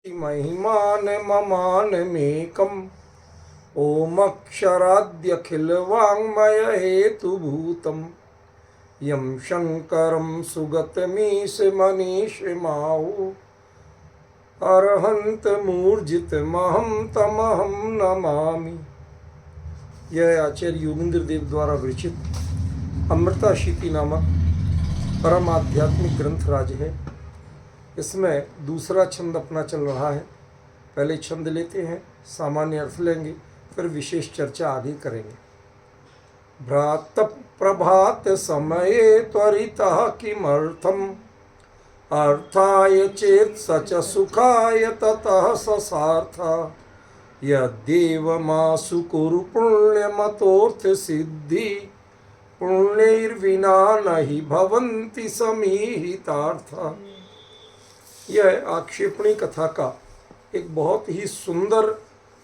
महिमान ममानमेकम् ओमक्षराद्यखिलवाङ्मय हेतुभूतं यं शङ्करं सुगतमीशमनीषमाहु अरहन्तमूर्जितमहं तमहं नमामि। यह आचार्य योगेंद्र देव द्वारा विरचित अमृता शीति नामक परम आध्यात्मिक ग्रंथराज है। इसमें दूसरा छंद अपना चल रहा है। पहले छंद लेते हैं, सामान्य अर्थ लेंगे, फिर विशेष चर्चा आगे करेंगे। भ्रात प्रभात समये त्वरितः किमर्थम अर्थाय चेत सच सुखाय ततः ससार्थ यद्देवमासु कुरु पुण्यमतोर्थ सिद्धि पुण्यैर्विना नहि भवन्ति समीहितार्थ। यह आक्षेपणी कथा का एक बहुत ही सुंदर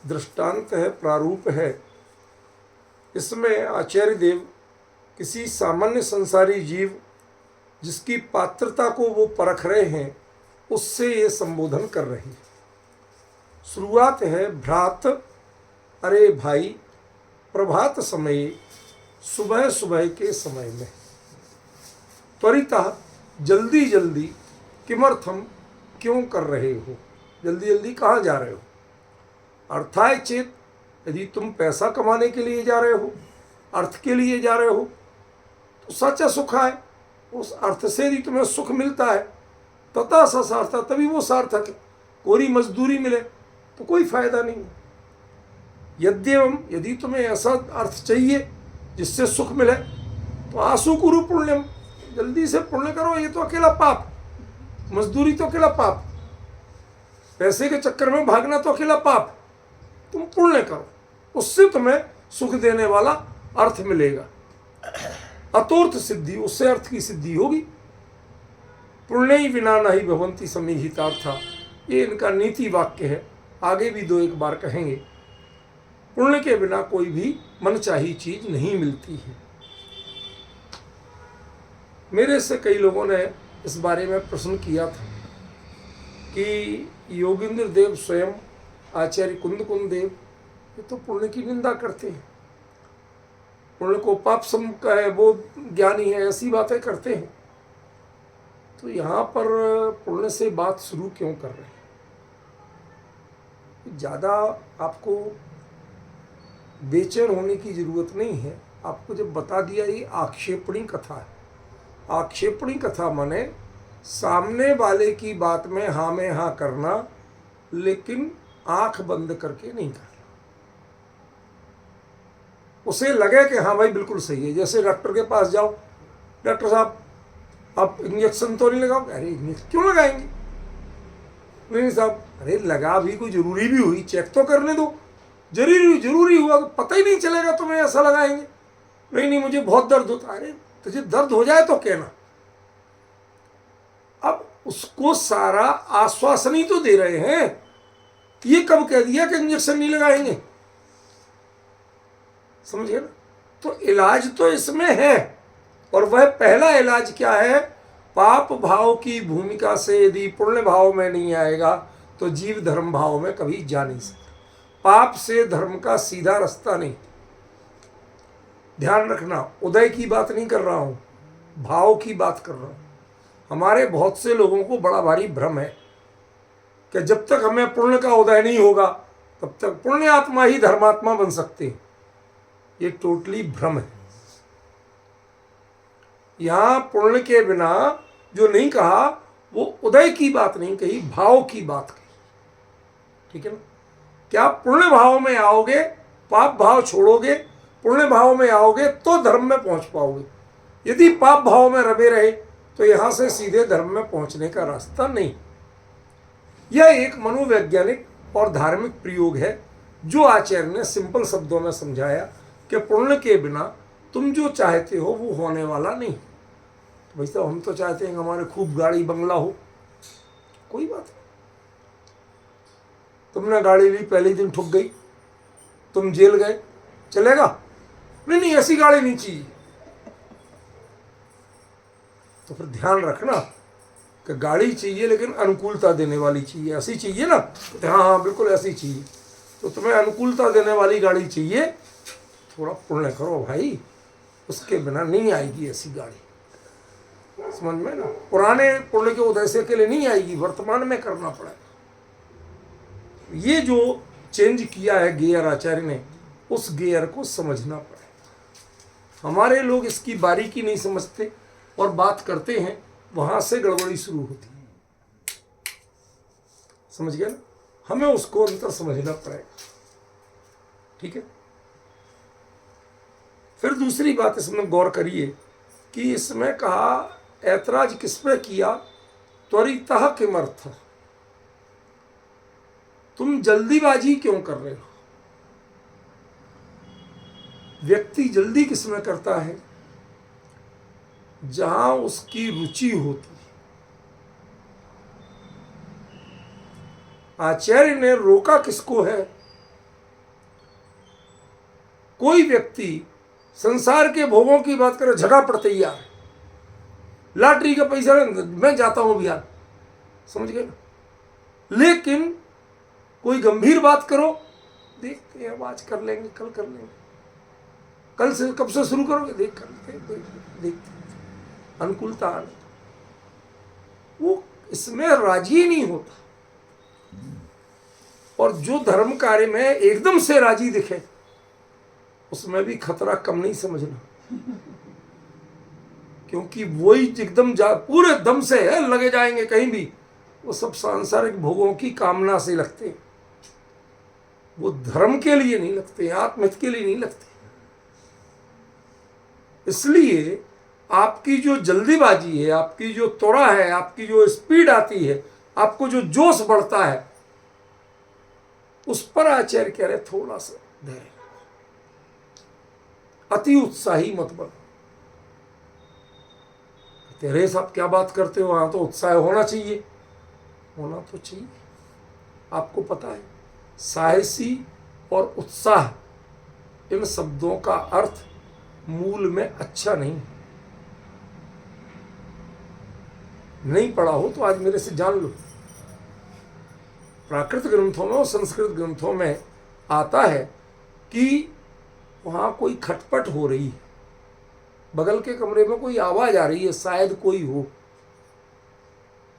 दृष्टांत है, प्रारूप है। इसमें आचार्य देव किसी सामान्य संसारी जीव जिसकी पात्रता को वो परख रहे हैं, उससे ये संबोधन कर रहे हैं। शुरुआत है भ्रात, अरे भाई, प्रभात समय, सुबह सुबह के समय में, त्वरितः, जल्दी जल्दी, किमर्थम, क्यों कर रहे हो, जल्दी जल्दी कहाँ जा रहे हो। अर्थाय चेत, यदि तुम पैसा कमाने के लिए जा रहे हो, अर्थ के लिए जा रहे हो, तो सच्चा सुख है, उस अर्थ से यदि तुम्हें सुख मिलता है तथा ससार्थ, तभी वो सार्थक है। कोरी मजदूरी मिले तो कोई फायदा नहीं है। यद्यवम, यदि तुम्हें ऐसा अर्थ चाहिए जिससे सुख मिले, तो आसु कुरु पुण्यम, जल्दी से पुण्य करो। ये तो अकेला पाप, मजदूरी तो अकेला पाप, पैसे के चक्कर में भागना तो अकेला पाप। तुम पुण्य करो, उससे तुम्हें सुख देने वाला अर्थ मिलेगा। अतोर्थ सिद्धि, उससे अर्थ की सिद्धि होगी। पुण्य ही विना नहीं भवंती समीहितार्था, ये इनका नीति वाक्य है। आगे भी दो एक बार कहेंगे। पुण्य के बिना कोई भी मनचाही चीज नहीं मिलती है। मेरे से कई लोगों ने इस बारे में प्रश्न किया था कि योगेंद्र देव स्वयं, आचार्य कुंद देव, ये तो पुण्य की निंदा करते हैं, पुण्य को पाप सम का है, वो ज्ञानी है, ऐसी बातें करते हैं। तो यहाँ पर पुण्य से बात शुरू क्यों कर रहे हैं? ज़्यादा आपको बेचैन होने की ज़रूरत नहीं है। आपको जब बता दिया ये आक्षेपणी कथा है। आक्षेपणी कथा माने सामने वाले की बात में हाँ में हाँ करना, लेकिन आंख बंद करके नहीं करना। उसे लगे कि हाँ भाई बिल्कुल सही है। जैसे डॉक्टर के पास जाओ, डॉक्टर साहब आप इंजेक्शन तो नहीं लगाओगे? अरे इंजेक्शन क्यों लगाएंगे? नहीं साहब, अरे लगा भी, कोई जरूरी भी हुई, चेक तो करने दो। जरूरी हुआ तो पता ही नहीं चलेगा तुम्हें, ऐसा लगाएंगे। नहीं मुझे बहुत दर्द होता। अरे तुझे दर्द हो जाए तो कहना। अब उसको सारा आश्वासन ही तो दे रहे हैं। ये कब कह दिया कि इंजेक्शन नहीं लगाएंगे? समझिए ना। तो इलाज तो इसमें है, और वह पहला इलाज क्या है? पाप भाव की भूमिका से यदि पुण्य भाव में नहीं आएगा तो जीव धर्म भाव में कभी जा नहीं सकता। पाप से धर्म का सीधा रास्ता नहीं। ध्यान रखना, उदय की बात नहीं कर रहा हूं, भाव की बात कर रहा हूं। हमारे बहुत से लोगों को बड़ा भारी भ्रम है कि जब तक हमें पुण्य का उदय नहीं होगा तब तक पुण्य आत्मा ही धर्मात्मा बन सकते हैं। ये टोटली भ्रम है। यहां पुण्य के बिना जो नहीं कहा, वो उदय की बात नहीं कही, भाव की बात कही। ठीक है ना? क्या पुण्य भाव में आओगे, पाप भाव छोड़ोगे, पुण्य भाव में आओगे तो धर्म में पहुंच पाओगे। यदि पाप भाव में रबे रहे तो यहां से सीधे धर्म में पहुंचने का रास्ता नहीं। यह एक मनोवैज्ञानिक और धार्मिक प्रयोग है जो आचार्य ने सिंपल शब्दों में समझाया कि पुण्य के बिना तुम जो चाहते हो वो होने वाला नहीं। तो भाई साहब, हम तो चाहते हैं कि हमारे खूब गाड़ी बंगला हो, कोई बात नहीं। तुमने गाड़ी ली, पहले दिन ठुक गई, तुम जेल गए, चलेगा? नहीं ऐसी गाड़ी नहीं चाहिए। तो फिर ध्यान रखना, कि गाड़ी चाहिए लेकिन अनुकूलता देने वाली चाहिए, ऐसी चाहिए ना, तो हाँ हाँ बिल्कुल ऐसी चाहिए। तो तुम्हें अनुकूलता देने वाली गाड़ी चाहिए, थोड़ा पुण्य करो भाई, उसके बिना नहीं आएगी ऐसी गाड़ी, समझ में ना। पुराने पुण्य के उदय से के लिए नहीं आएगी, वर्तमान में करना पड़ेगा। ये जो चेंज किया है गियर आचार्य ने, उस गियर को समझना पड़ेगा। हमारे लोग इसकी बारीकी नहीं समझते और बात करते हैं, वहां से गड़बड़ी शुरू होती है, समझ गया ना। हमें उसको अंतर समझना पड़ेगा, ठीक है। फिर दूसरी बात इसमें गौर करिए कि इसमें कहा ऐतराज किस पे किया, त्वरितः किमर्थ, तुम जल्दीबाजी क्यों कर रहे हो। व्यक्ति जल्दी किसमें करता है, जहां उसकी रुचि होती है। आचार्य ने रोका किसको है, कोई व्यक्ति संसार के भोगों की बात करे झगड़ा पड़ तैयार, लॉटरी का पैसा मैं जाता हूं बिहार, समझ गए ना। लेकिन कोई गंभीर बात करो, देखते हैं अब आज कर लेंगे, कल कर लेंगे, कल से कब से शुरू करोगे, देखते अनुकूलता आने, वो इसमें राजी ही नहीं होता। और जो धर्म कार्य में एकदम से राजी दिखे, उसमें भी खतरा कम नहीं समझना, क्योंकि वही एकदम पूरे दम से है लगे जाएंगे कहीं भी, वो सब सांसारिक भोगों की कामना से लगते हैं, वो धर्म के लिए नहीं लगते, आत्महित के लिए नहीं लगते। इसलिए आपकी जो जल्दीबाजी है, आपकी जो त्वरा है, आपकी जो स्पीड आती है, आपको जो जोश बढ़ता है, उस पर आचार्य कह रहे थोड़ा सा धैर्य, अति उत्साही मत बनो। तेरे साहब क्या बात करते हो, वहां तो उत्साह होना चाहिए, होना तो चाहिए। आपको पता है साहसी और उत्साह, इन शब्दों का अर्थ मूल में अच्छा नहीं पढ़ा हो तो आज मेरे से जान लो। प्राकृत ग्रंथों में और संस्कृत ग्रंथों में आता है कि वहां कोई खटपट हो रही है, बगल के कमरे में कोई आवाज आ रही है, शायद कोई हो,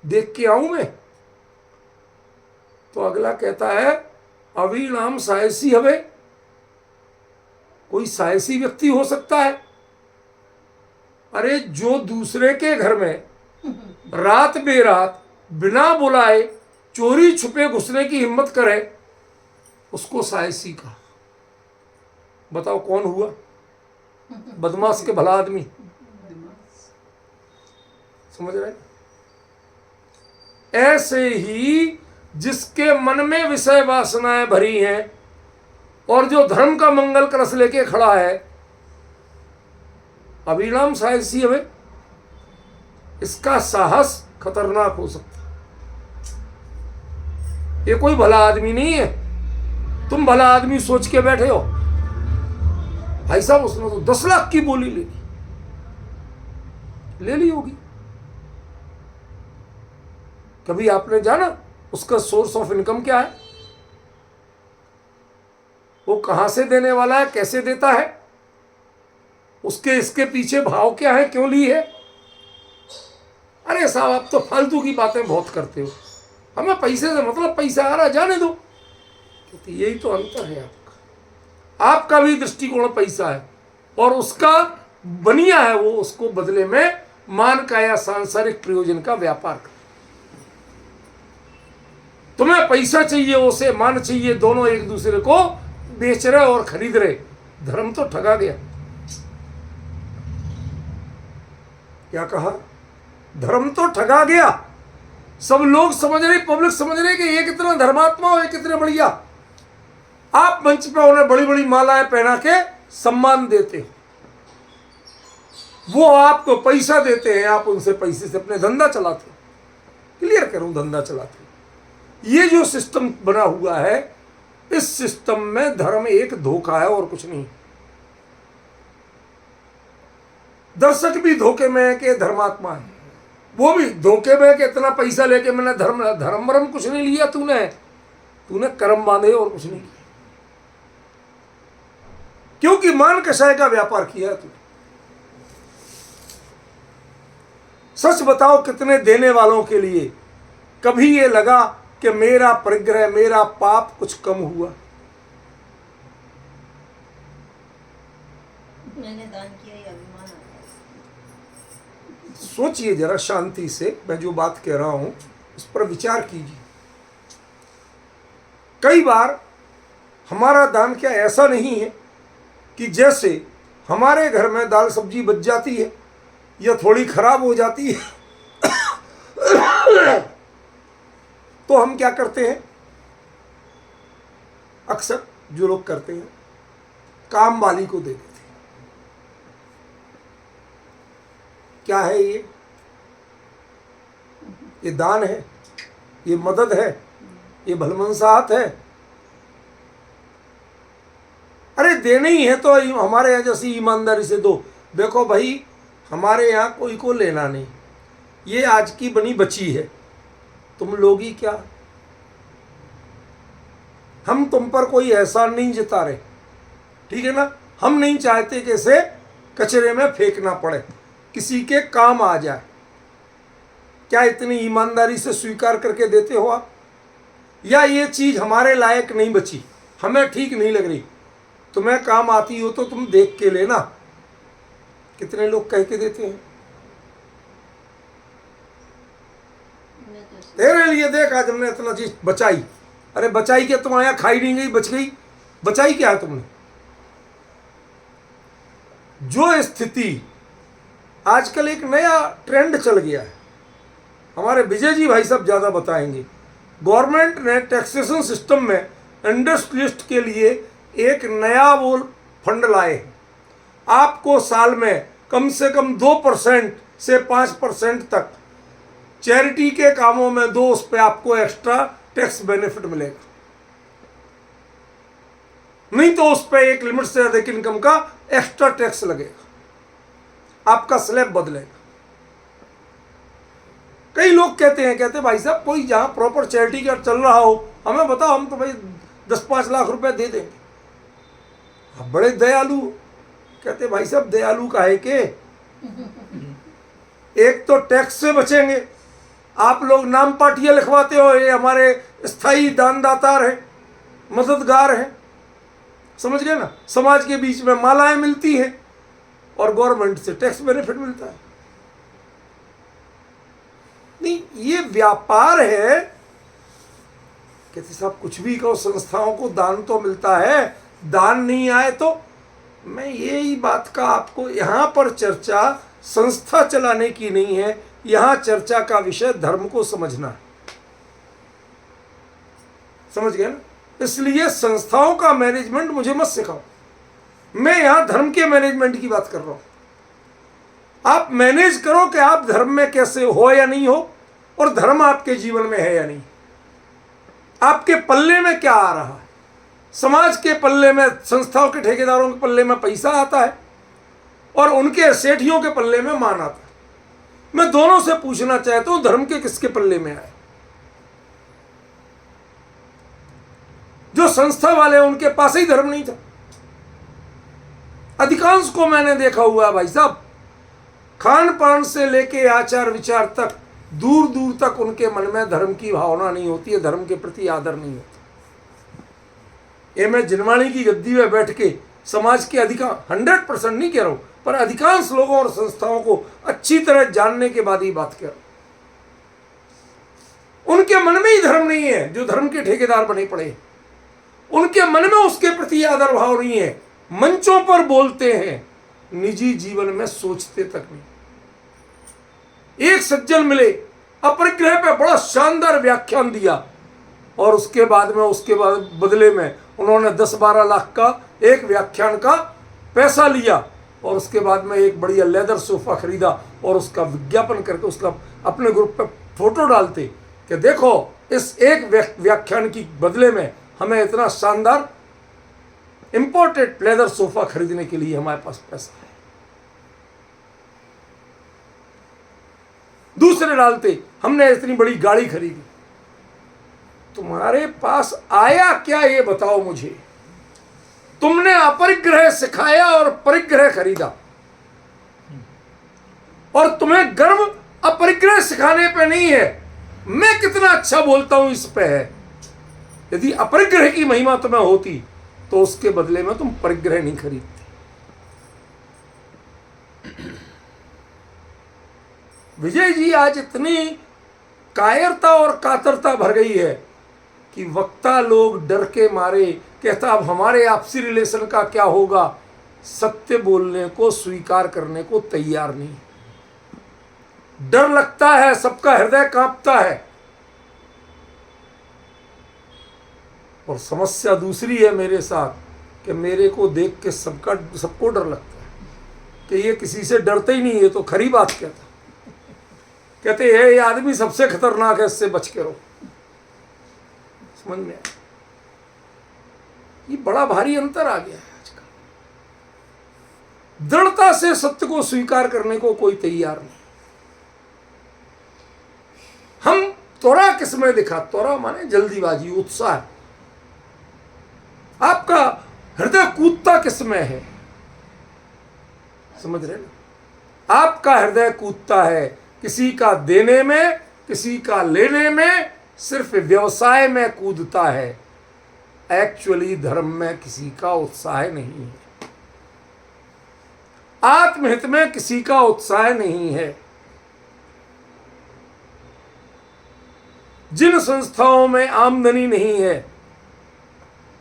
देख के आऊं मैं। तो अगला कहता है अवीणाम साहसी हवे, कोई साहसी व्यक्ति हो सकता है। अरे जो दूसरे के घर में रात बेरात बिना बुलाए चोरी छुपे घुसने की हिम्मत करे, उसको साहसी कहा। बताओ कौन हुआ, बदमाश के भला आदमी, समझ रहे। ऐसे ही जिसके मन में विषय वासनाएं भरी हैं और जो धर्म का मंगल कलश लेके खड़ा है, अभिनाम साहसी हमें, इसका साहस खतरनाक हो सकता है। ये कोई भला आदमी नहीं है, तुम भला आदमी सोच के बैठे हो। भाई साहब उसने तो 10 लाख की बोली ले ली होगी। कभी आपने जाना उसका सोर्स ऑफ इनकम क्या है, वो कहां से देने वाला है, कैसे देता है, उसके इसके पीछे भाव क्या है, क्यों ली है। अरे साहब आप तो फालतू की बातें बहुत करते हो, हमें पैसे से मतलब, पैसा आ रहा जाने दो। क्योंकि यही तो अंतर है आपका भी दृष्टिकोण पैसा है और उसका बनिया है, वो उसको बदले में मान का या सांसारिक प्रयोजन का व्यापार कर। तुम्हें पैसा चाहिए, उसे मान चाहिए, दोनों एक दूसरे को बेच रहे और खरीद रहे। धर्म तो ठगा गया। क्या कहा, धर्म तो ठगा गया। सब लोग समझ रहे, पब्लिक समझ रहे कि ये कितना धर्मात्मा हो, ये कितने बढ़िया। आप मंच पे उन्हें बड़ी बड़ी मालाएं पहना के सम्मान देते हो, वो आपको पैसा देते हैं, आप उनसे पैसे से अपने धंधा चलाते हो। क्लियर करूं, धंधा चलाते हो। ये जो सिस्टम बना हुआ है, इस सिस्टम में धर्म एक धोखा है और कुछ नहीं। दर्शक भी धोखे में है कि धर्मात्मा है, वो भी धोखे में कि इतना पैसा लेके मैंने धर्म धर्म वरम कुछ नहीं लिया, तूने कर्म बांधे और कुछ नहीं किया, क्योंकि मान कषाय का व्यापार किया तूने। सच बताओ, कितने देने वालों के लिए कभी ये लगा कि मेरा परिग्रह, मेरा पाप कुछ कम हुआ? मैंने दान किया, ये अभिमान आता है। सोचिए जरा शांति से, मैं जो बात कह रहा हूं उस पर विचार कीजिए। कई बार हमारा दान क्या ऐसा नहीं है कि जैसे हमारे घर में दाल सब्जी बच जाती है या थोड़ी खराब हो जाती है तो हम क्या करते हैं, अक्सर जो लोग करते हैं काम वाली को दे देते हैं। क्या है ये दान है, ये मदद है, ये भलमनसाहत है। अरे देने ही है तो हमारे यहाँ जैसी ईमानदारी से दो। देखो भाई, हमारे यहाँ कोई को लेना नहीं, ये आज की बनी बची है, तुम लोगी क्या? हम तुम पर कोई एहसान नहीं जता रहे, ठीक है ना? हम नहीं चाहते कि इसे कचरे में फेंकना पड़े, किसी के काम आ जाए। क्या इतनी ईमानदारी से स्वीकार करके देते हो आप? या ये चीज हमारे लायक नहीं बची, हमें ठीक नहीं लग रही, तुम्हें काम आती हो तो तुम देख के लेना। कितने लोग कह के देते हैं, तेरे लिए देख आज हमने इतना चीज बचाई। अरे बचाई क्या, तुम आया खाई नहीं गई, बच गई? बचाई क्या है तुमने? जो स्थिति आजकल एक नया ट्रेंड चल गया है, हमारे विजय जी भाई साहब ज्यादा बताएंगे। गवर्नमेंट ने टैक्सेशन सिस्टम में इंडस्ट्रियलिस्ट के लिए एक नया वो फंड लाए। आपको साल में कम से कम 2% से 5% तक चैरिटी के कामों में दो, उस पर आपको एक्स्ट्रा टैक्स बेनिफिट मिलेगा। नहीं तो उस पर एक लिमिट से अधिक इनकम का एक्स्ट्रा टैक्स लगेगा, आपका स्लैब बदलेगा। कई लोग कहते भाई साहब कोई जहां प्रॉपर चैरिटी का चल रहा हो हमें बताओ, हम तो भाई 10-5 लाख रुपए दे देंगे। आप बड़े दयालु। कहते भाई साहब दयालु काहे के, एक तो टैक्स से बचेंगे, आप लोग नाम पाटियां लिखवाते हो, ये हमारे स्थायी दानदातार है, मददगार है, समझ गए ना? समाज के बीच में मालाएं मिलती हैं और गवर्नमेंट से टैक्स बेनिफिट मिलता है। नहीं, ये व्यापार है। कहते साहब कुछ भी कहो, संस्थाओं को दान तो मिलता है, दान नहीं आए तो। मैं यही बात का आपको, यहां पर चर्चा संस्था चलाने की नहीं है, यहां चर्चा का विषय धर्म को समझना है। समझ गए ना? इसलिए संस्थाओं का मैनेजमेंट मुझे मत सिखाओ, मैं यहां धर्म के मैनेजमेंट की बात कर रहा हूं। आप मैनेज करो कि आप धर्म में कैसे हो या नहीं हो, और धर्म आपके जीवन में है या नहीं, आपके पल्ले में क्या आ रहा है। समाज के पल्ले में, संस्थाओं के ठेकेदारों के पल्ले में पैसा आता है और उनके सेठियों के पल्ले में मान आता है। मैं दोनों से पूछना चाहता हूं, धर्म के किसके पल्ले में आए? जो संस्था वाले उनके पास ही धर्म नहीं था। अधिकांश को मैंने देखा हुआ है भाई साहब, खान पान से लेके आचार विचार तक, दूर दूर तक उनके मन में धर्म की भावना नहीं होती है, धर्म के प्रति आदर नहीं होता। ये मैं जिनवाणी की गद्दी में बैठ के समाज के 100% नहीं कह रहा हूं, पर अधिकांश लोगों और संस्थाओं को अच्छी तरह जानने के बाद ही बात कर रहा हूं। उनके मन में ही धर्म नहीं है, जो धर्म के ठेकेदार बने पड़े, उनके मन में उसके प्रति आदर भाव नहीं है। मंचों पर बोलते हैं, निजी जीवन में सोचते तक नहीं। एक सज्जन मिले, अपरिग्रह पे बड़ा शानदार व्याख्यान दिया, और उसके बाद बदले में उन्होंने 10-12 लाख का एक व्याख्यान का पैसा लिया, और उसके बाद में एक बढ़िया लेदर सोफा खरीदा और उसका विज्ञापन करके उसका अपने ग्रुप पे फोटो डालते कि देखो इस एक व्याख्यान की बदले में हमें इतना शानदार इंपोर्टेड लेदर सोफा खरीदने के लिए हमारे पास पैसा है। दूसरे डालते, हमने इतनी बड़ी गाड़ी खरीदी। तुम्हारे पास आया क्या ये बताओ मुझे। तुमने अपरिग्रह सिखाया और परिग्रह खरीदा, और तुम्हें गर्व अपरिग्रह सिखाने पे नहीं है, मैं कितना अच्छा बोलता हूं इस पे है। यदि अपरिग्रह की महिमा तुम्हें होती तो उसके बदले में तुम परिग्रह नहीं खरीदते। विजय जी, आज इतनी कायरता और कातरता भर गई है कि वक्ता लोग डर के मारे कहता अब हमारे आपसी रिलेशन का क्या होगा, सत्य बोलने को स्वीकार करने को तैयार नहीं। डर लगता है, सबका हृदय कांपता है। और समस्या दूसरी है मेरे साथ कि मेरे को देख के सबको डर लगता है कि ये किसी से डरते ही नहीं है। तो खरी बात कहते हैं ये आदमी सबसे खतरनाक है, इससे बच के रहो। समझ में आया? ये बड़ा भारी अंतर आ गया है आजकल। दृढ़ता से सत्य को स्वीकार करने को कोई तैयार नहीं। हम त्वरा किसमें दिखा? त्वरा माने जल्दीबाजी, उत्साह। आपका हृदय कूदता किसमें है? समझ रहे ना? आपका हृदय कूदता है किसी का देने में, किसी का लेने में, सिर्फ व्यवसाय में कूदता है। एक्चुअली धर्म में किसी का उत्साह नहीं है, आत्महित में किसी का उत्साह नहीं है। जिन संस्थाओं में आमदनी नहीं है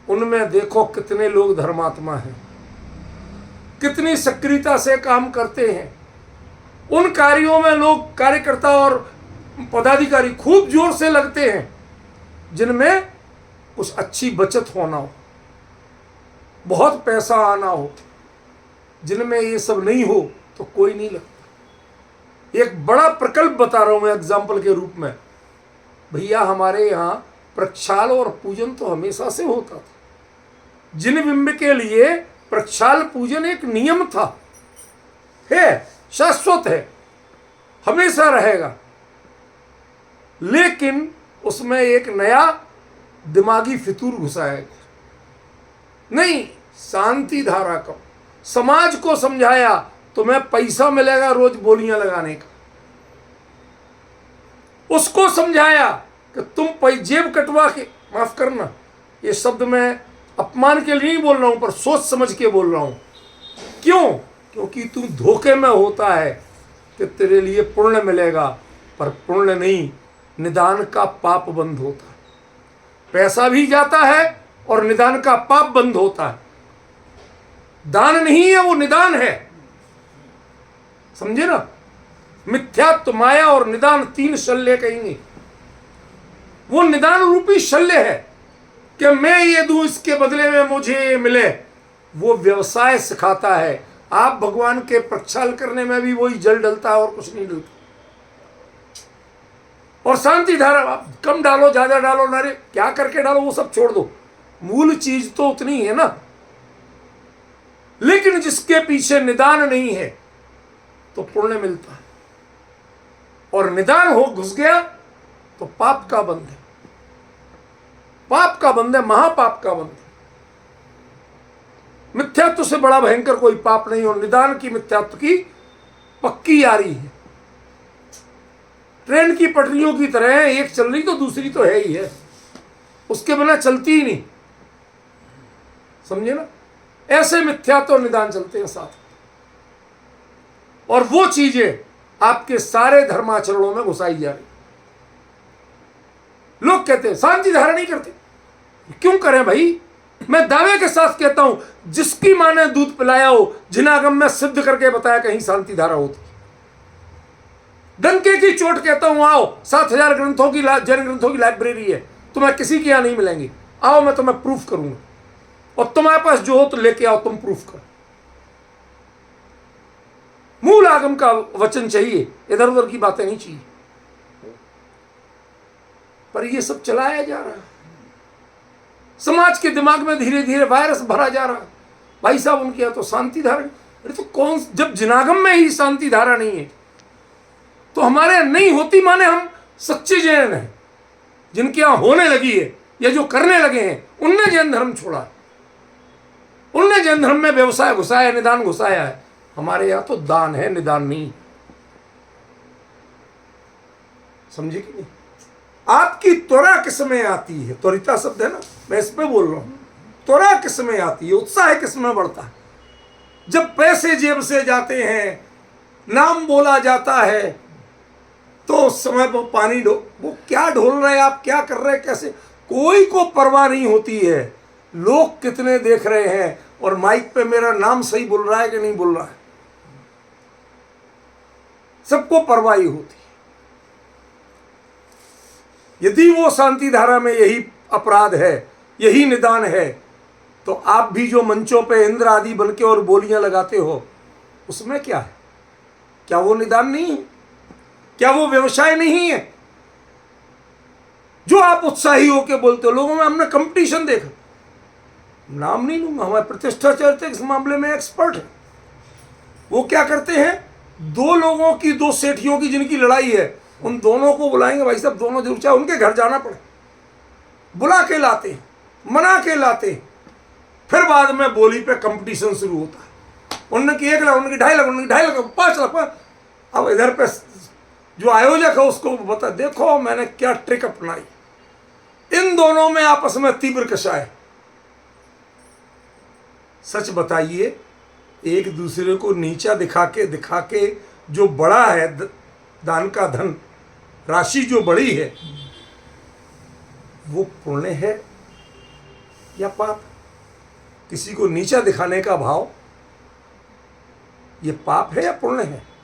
उनमें देखो कितने लोग धर्मात्मा हैं, कितनी सक्रियता से काम करते हैं। उन कार्यों में लोग, कार्यकर्ता और पदाधिकारी खूब जोर से लगते हैं जिनमें कुछ अच्छी बचत होना हो, बहुत पैसा आना हो। जिनमें ये सब नहीं हो तो कोई नहीं लगता। एक बड़ा प्रकल्प बता रहा हूं मैं एग्जाम्पल के रूप में। भैया हमारे यहाँ प्रक्षाल और पूजन तो हमेशा से होता था। जिन बिंब के लिए प्रक्षाल पूजन एक नियम था, है, शाश्वत है, हमेशा रहेगा। लेकिन उसमें एक नया दिमागी फितूर घुसाया गया। नहीं, शांति धारा का समाज को समझाया तुम्हें पैसा मिलेगा रोज बोलियां लगाने का। उसको समझाया कि तुम जेब कटवा के, माफ करना ये शब्द मैं अपमान के लिए नहीं बोल रहा हूं पर सोच समझ के बोल रहा हूं। क्यों? क्योंकि तू धोखे में होता है कि तेरे लिए पुण्य मिलेगा, पर पुण्य नहीं, निदान का पाप बंद होता है। पैसा भी जाता है और निदान का पाप बंद होता है। दान नहीं है, वो निदान है। समझे ना? मिथ्यात्व, माया और निदान, तीन शल्य कहेंगे। वो निदान रूपी शल्य है कि मैं ये दूं इसके बदले में मुझे ये मिले। वो व्यवसाय सिखाता है। आप भगवान के प्रक्षाल करने में भी वही जल डलता है और कुछ नहीं डलता। और शांति धारा आप कम डालो, ज्यादा डालो, नारे क्या करके डालो, वो सब छोड़ दो। मूल चीज तो उतनी है ना। लेकिन जिसके पीछे निदान नहीं है तो पुण्य मिलता है, और निदान हो घुस गया तो पाप का बंध है। पाप का बंध है, महापाप का बंध है। मिथ्यात्व से बड़ा भयंकर कोई पाप नहीं, और निदान की मिथ्यात्व की पक्की यारी है। ट्रेन की पटरियों की तरह है, एक चल रही तो दूसरी तो है ही है, उसके बिना चलती ही नहीं। समझे ना? ऐसे मिथ्यात्व और निदान चलते हैं साथ। और वो चीजें आपके सारे धर्माचरणों में घुसाई जा रही। लोग कहते हैं शांति धारा नहीं करते। क्यों करें भाई? मैं दावे के साथ कहता हूं, जिसकी मां ने दूध पिलाया हो, जिनागम में सिद्ध करके बताया कहीं शांति धारा होती। डंके की चोट कहता हूं, आओ 7000 ग्रंथों की जैन ग्रंथों की लाइब्रेरी है, तुम्हें किसी की यहां नहीं मिलेंगी। आओ मैं तुम्हें प्रूफ करूंगा, और तुम्हारे पास जो हो तो लेके आओ, तुम प्रूफ करो। मूल आगम का वचन चाहिए, इधर उधर की बातें नहीं चाहिए। पर ये सब चलाया जा रहा है। समाज के दिमाग में धीरे धीरे वायरस भरा जा रहा है। भाई साहब उनके यहाँ तो शांति धारा, अरे तो कौन, जब जिनागम में ही शांति धारा नहीं है तो हमारे यहाँ नहीं होती माने हम सच्चे जैन हैं। जिनके यहाँ होने लगी है या जो करने लगे हैं उनने जैन धर्म छोड़ा है, उनने जैन धर्म में व्यवसाय घुसाया, निदान घुसाया है। हमारे यहाँ तो दान है, निदान नहीं। समझे कि नहीं? आपकी त्वरा किस में आती है? त्वरिता शब्द है ना, मैं इस पे बोल रहा हूं। त्वरा किस में आती है, उत्साह किस में बढ़ता है? जब पैसे जेब से जाते हैं, नाम बोला जाता है, तो उस समय वो पानी वो क्या ढोल रहे हैं, आप क्या कर रहे हैं, कैसे, कोई को परवाह नहीं होती है। लोग कितने देख रहे हैं और माइक पे मेरा नाम सही बोल रहा है कि नहीं बोल रहा है, सबको परवाह ही होती है। यदि वो शांति धारा में यही अपराध है, यही निदान है, तो आप भी जो मंचों पे इंद्र आदि बनके और बोलियां लगाते हो, उसमें क्या है? क्या वो निदान नहीं है? क्या वो व्यवसाय नहीं है? जो आप उत्साही होके बोलते हो, लोगों में हमने कंपटीशन देखा, नाम नहीं लूंगा, हमारे प्रतिष्ठा चरित्र इस मामले में एक्सपर्ट है। वो क्या करते हैं, दो लोगों की, दो सेठियों की जिनकी लड़ाई है, उन दोनों को बुलाएंगे, भाई साहब दोनों जरूर, चाहे उनके घर जाना पड़े, बुला के लाते हैं, मना के लाते हैं, फिर बाद में बोली पे कंपटीशन शुरू होता है। उन्होंने की 1 लाख, उनकी 2.5 लाख, उनकी 2.5 लाख, 5 लाख। अब इधर पे जो आयोजक है उसको बता, देखो मैंने क्या ट्रिक अपनाई। इन दोनों में आपस में तीव्र कषाय। सच बताइए, एक दूसरे को नीचा दिखा के जो बड़ा है दान का धन, राशि जो बड़ी है, वो पुण्य है या पाप? किसी को नीचा दिखाने का भाव, ये पाप है या पुण्य है?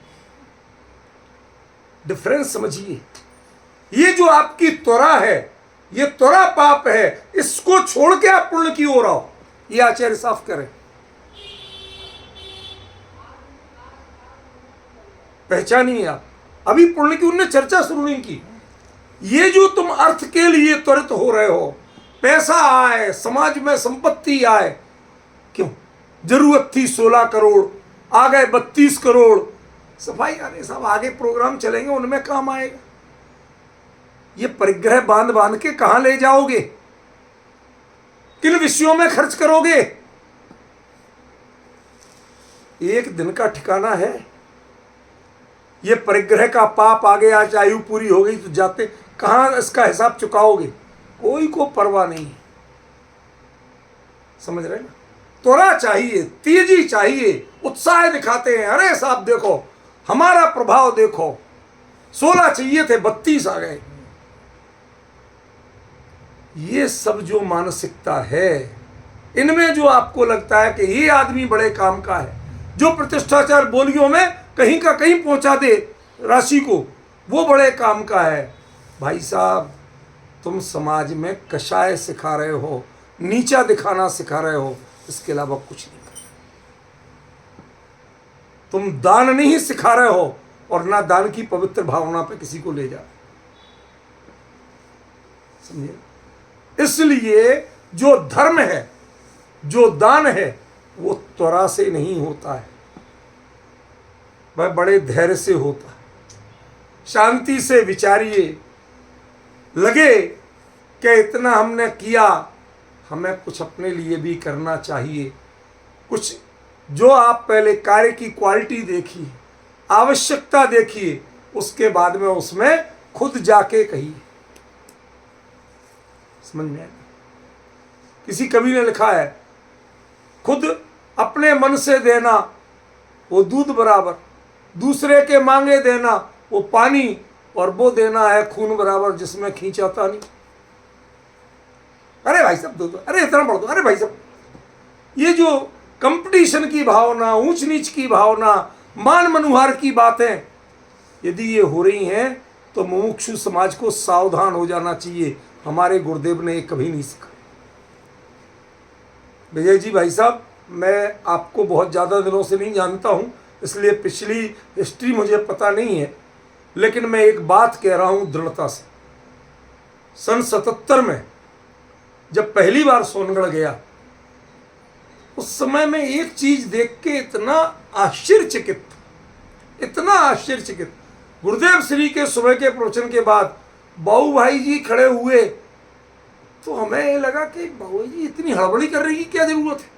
डिफरेंस समझिए। ये जो आपकी त्वरा है, ये त्वरा पाप है, इसको छोड़ के आप पुण्य की ओर आओ, ये आचार्य साफ करें। पहचानिए आप, अभी पुण्य की उनने चर्चा शुरू नहीं की। ये जो तुम अर्थ के लिए त्वरित हो रहे हो, पैसा आए, समाज में संपत्ति आए, क्यों? जरूरत थी 16 करोड़, आ गए 32 करोड़, सफाई आने साहब आगे प्रोग्राम चलेंगे, उनमें काम आएगा। ये परिग्रह बांध बांध के कहां ले जाओगे? किन विषयों में खर्च करोगे? एक दिन का ठिकाना है। ये परिग्रह का पाप आ गया, आज आयु पूरी हो गई तो जाते, कहां इसका हिसाब चुकाओगे? कोई को परवाह नहीं है। समझ रहे ना? त्वरा चाहिए, तेजी चाहिए, उत्साह दिखाते हैं, अरे साहब देखो हमारा प्रभाव देखो, 16 चाहिए थे 32 आ गए। ये सब जो मानसिकता है, इनमें जो आपको लगता है कि ये आदमी बड़े काम का है, जो प्रतिष्ठाचार बोलियों में कहीं का कहीं पहुंचा दे राशि को, वो बड़े काम का है। भाई साहब, तुम समाज में कषाय सिखा रहे हो, नीचा दिखाना सिखा रहे हो, इसके अलावा कुछ नहीं कर रहे। तुम दान नहीं सिखा रहे हो और ना दान की पवित्र भावना पे किसी को ले जा, समझे? इसलिए जो धर्म है, जो दान है, वो त्वरा से नहीं होता है, वह बड़े धैर्य से होता है। शांति से विचारिए, लगे कि इतना हमने किया, हमें कुछ अपने लिए भी करना चाहिए। कुछ जो आप पहले कार्य की क्वालिटी देखिए, आवश्यकता देखिए, उसके बाद में उसमें खुद जाके कहिए। समझ में आया? किसी कवि ने लिखा है, खुद अपने मन से देना वो दूध बराबर, दूसरे के मांगे देना वो पानी, और वो देना है खून बराबर जिसमें खींचाता नहीं। अरे भाई साहब दो दो, अरे इतना बढ़ दो, अरे भाई साहब, ये जो कंपटीशन की भावना, ऊंच नीच की भावना, मान मनुहार की बातें यदि ये हो रही हैं, तो मुमुक्षु समाज को सावधान हो जाना चाहिए। हमारे गुरुदेव ने ये कभी नहीं सिखाया। विजय जी भाई साहब, मैं आपको बहुत ज़्यादा दिनों से नहीं जानता हूँ, इसलिए पिछली हिस्ट्री मुझे पता नहीं है, लेकिन मैं एक बात कह रहा हूँ दृढ़ता से। सन 77 में जब पहली बार सोनगढ़ गया, उस समय में एक चीज देख के इतना आश्चर्यचकित, गुरुदेव श्री के सुबह के प्रवचन के बाद बाबू भाई जी खड़े हुए तो हमें ये लगा कि बाबू जी इतनी हड़बड़ी कर रही की क्या जरूरत है,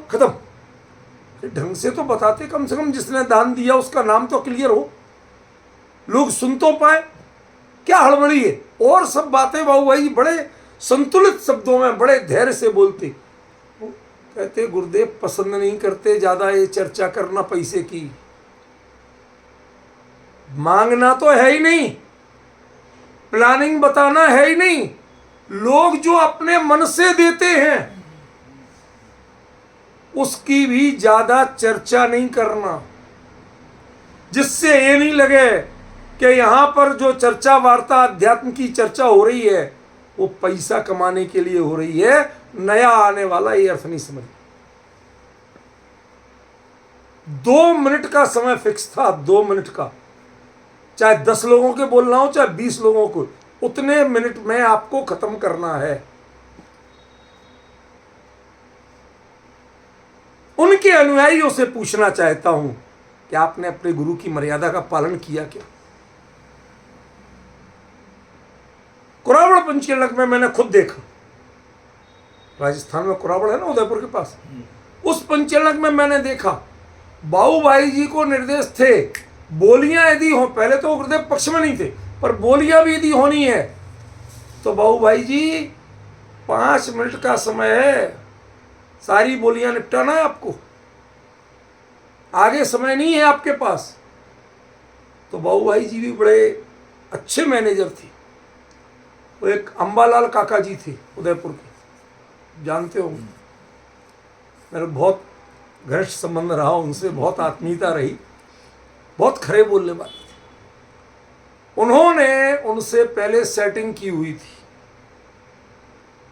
खत्म। ढंग से तो बताते, कम से कम जिसने दान दिया उसका नाम तो क्लियर हो, लोग सुन तो पाए। क्या हड़बड़ी है? और सब बातें बाबू भाई बड़े संतुलित शब्दों में बड़े धैर्य से बोलते। कहते गुरुदेव पसंद नहीं करते ज्यादा ये चर्चा करना पैसे की, मांगना तो है ही नहीं, प्लानिंग बताना है ही नहीं, लोग जो अपने मन से देते हैं उसकी भी ज्यादा चर्चा नहीं करना, जिससे ये नहीं लगे कि यहां पर जो चर्चा वार्ता अध्यात्म की चर्चा हो रही है वो पैसा कमाने के लिए हो रही है। नया आने वाला ये अर्थ नहीं समझ। 2 मिनट का समय फिक्स था, 2 मिनट का, चाहे 10 लोगों के बोलना हो चाहे 20 लोगों को, उतने मिनट में आपको खत्म करना है। उनके अनुयायियों से पूछना चाहता हूं कि आपने अपने गुरु की मर्यादा का पालन किया क्या? कुरावड़ पंचकलक में मैंने खुद देखा, राजस्थान में कुरावड़ है ना उदयपुर के पास, उस पंचकलक में मैंने देखा बाबू भाई जी को निर्देश थे बोलियां यदि हो, पहले तो गुरुदेव पक्ष में नहीं थे, पर बोलियां भी यदि होनी है तो बाबू भाई जी 5 मिनट का समय है, सारी बोलियां निपटाना है आपको, आगे समय नहीं है आपके पास। तो बाबू भाई जी भी बड़े अच्छे मैनेजर थे। वो एक अंबालाल काका जी थे उदयपुर के, जानते हो, मेरा बहुत घनिष्ठ संबंध रहा उनसे, बहुत आत्मीयता रही, बहुत खरे बोलने वाले थे। उन्होंने उनसे पहले सेटिंग की हुई थी।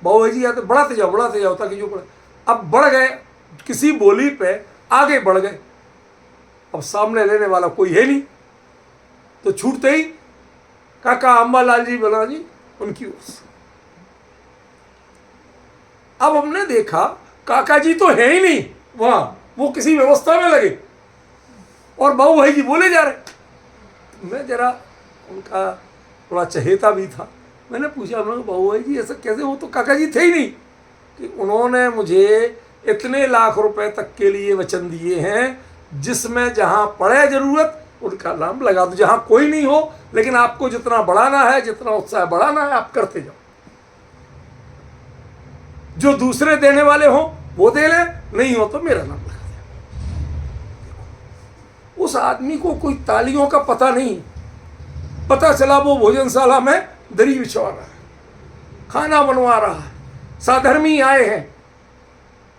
बाबू भाई जी आते बढ़ाते जाओ ताकि जो बढ़े, अब बढ़ गए किसी बोली पे, आगे बढ़ गए, अब सामने लेने वाला कोई है नहीं, तो छूटते ही काका अंबालाल जी बना जी उनकी ओर से। अब हमने देखा काका जी तो है ही नहीं वहां, वो किसी व्यवस्था में लगे और बाबू भाई जी बोले जा रहे। मैं जरा उनका थोड़ा चहेता भी था, मैंने पूछा बाबू भाई जी ऐसा कैसे, वो तो काका जी थे ही नहीं। कि उन्होंने मुझे इतने लाख रुपए तक के लिए वचन दिए हैं जिसमें जहां पड़े जरूरत उनका नाम लगा दो, जहां कोई नहीं हो लेकिन आपको जितना बढ़ाना है, जितना उत्साह बढ़ाना है आप करते जाओ, जो दूसरे देने वाले हो वो दे ले, नहीं हो तो मेरा नाम लगा दे। उस आदमी को कोई तालियों का पता नहीं, पता चला वो भोजनशाला में दरी बिछवा रहा है, खाना बनवा रहा है, साधर्मी आए हैं,